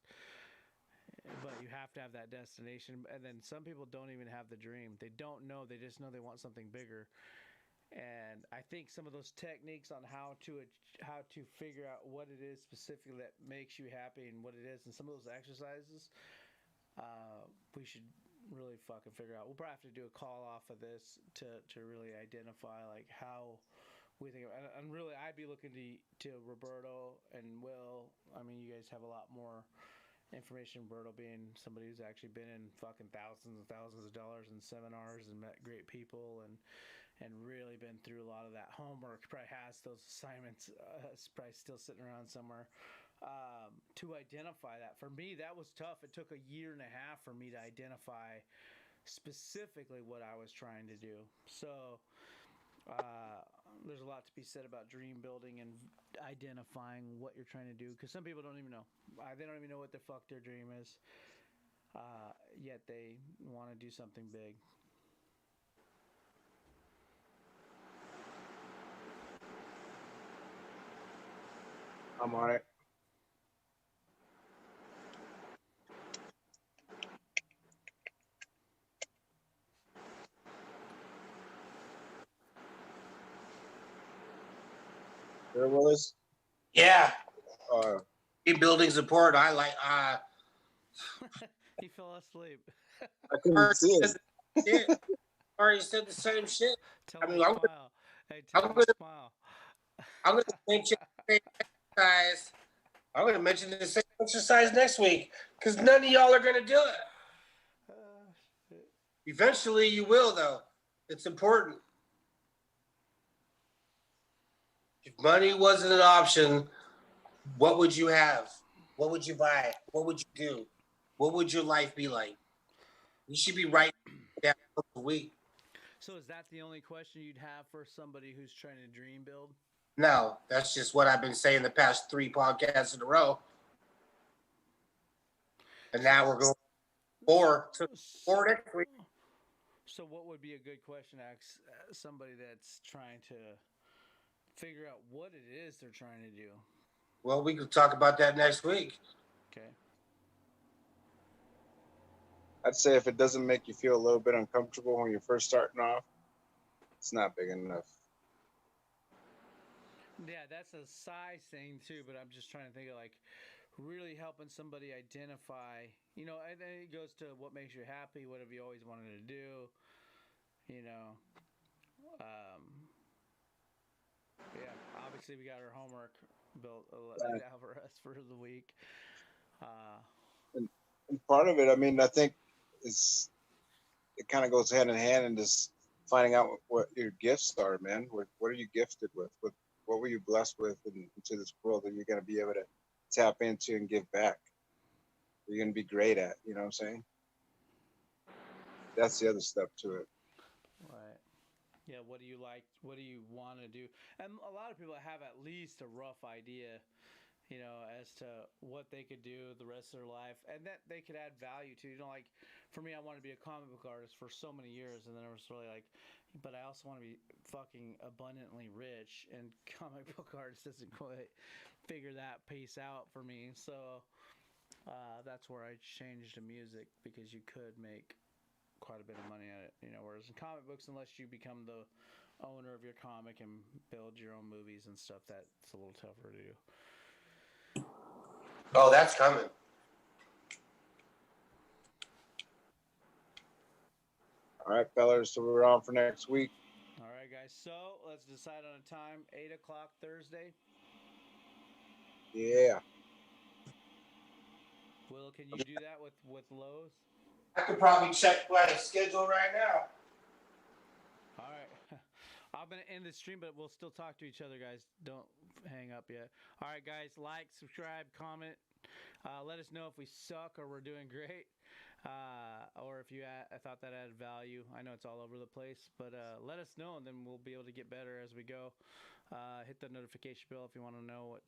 but you have to have that destination. And then some people don't even have the dream. They don't know. They just know they want something bigger. And I think some of those techniques on how to figure out what it is specifically that makes you happy and what it is, and some of those exercises, we should really fucking figure out. We'll probably have to do a call off of this to really identify like how we think. And really, I'd be looking to Roberto and Will. I mean, you guys have a lot more information. Roberto being somebody who's actually been in fucking thousands and thousands of dollars in seminars and met great people and really been through a lot of that homework. Probably has those assignments. It's probably still sitting around somewhere. To identify that. For me, that was tough. It took a year and a half for me to identify specifically what I was trying to do. So there's a lot to be said about dream building and identifying what you're trying to do, because some people don't even know. They don't even know what the fuck their dream is. yet they want to do something big. I'm on it. There was. Yeah. Uh, Building support. I like. He fell asleep. I couldn't see it. Yeah. Already said the same shit. Tell I him mean, to smile. Hey, tell I'm him gonna, to smile. I'm gonna mention the same exercise. I'm gonna mention the same exercise next week because none of y'all are gonna do it. Eventually, you will, though. It's important. If money wasn't an option, what would you have? What would you buy? What would you do? What would your life be like? You should be writing down a week. So is that the only question you'd have for somebody who's trying to dream build? No, that's just what I've been saying the past 3 podcasts in a row. And now we're going four next week. So what would be a good question to ask somebody that's trying to figure out what it is they're trying to do? Well, we could talk about that next week. Okay. I'd say if it doesn't make you feel a little bit uncomfortable when you're first starting off, it's not big enough. Yeah, that's a size thing too, but I'm just trying to think of like really helping somebody identify, and then it goes to what makes you happy, what have you always wanted to do, you know. Yeah, obviously we got our homework built laid out for us for the week. And part of it, I mean, I think is it kind of goes hand in hand and just finding out what your gifts are, man. What are you gifted with? What were you blessed with into this world that you're going to be able to tap into and give back? You're going to be great at, you know what I'm saying? That's the other step to it. Right. Yeah, what do you like? What do you want to do? And a lot of people have at least a rough idea, as to what they could do the rest of their life and that they could add value to. Like for me, I wanted to be a comic book artist for so many years, and then I was really like, but I also want to be fucking abundantly rich, and comic book artist doesn't quite figure that piece out for me. So that's where I changed to music because you could make quite a bit of money at it, whereas in comic books, unless you become the owner of your comic and build your own movies and stuff, that's a little tougher to do. Oh, that's coming. All right, fellas. So we're on for next week. All right, guys. So let's decide on a time. 8:00 Thursday. Yeah. Will, can you do that with Lowe's? I could probably check my schedule right now. All right. I'm going to end the stream, but we'll still talk to each other, guys. Don't hang up yet. All right, guys. Like, subscribe, comment. Let us know if we suck or we're doing great, or if I thought that added value. I know it's all over the place, but let us know, and then we'll be able to get better as we go. Hit the notification bell if you want to know what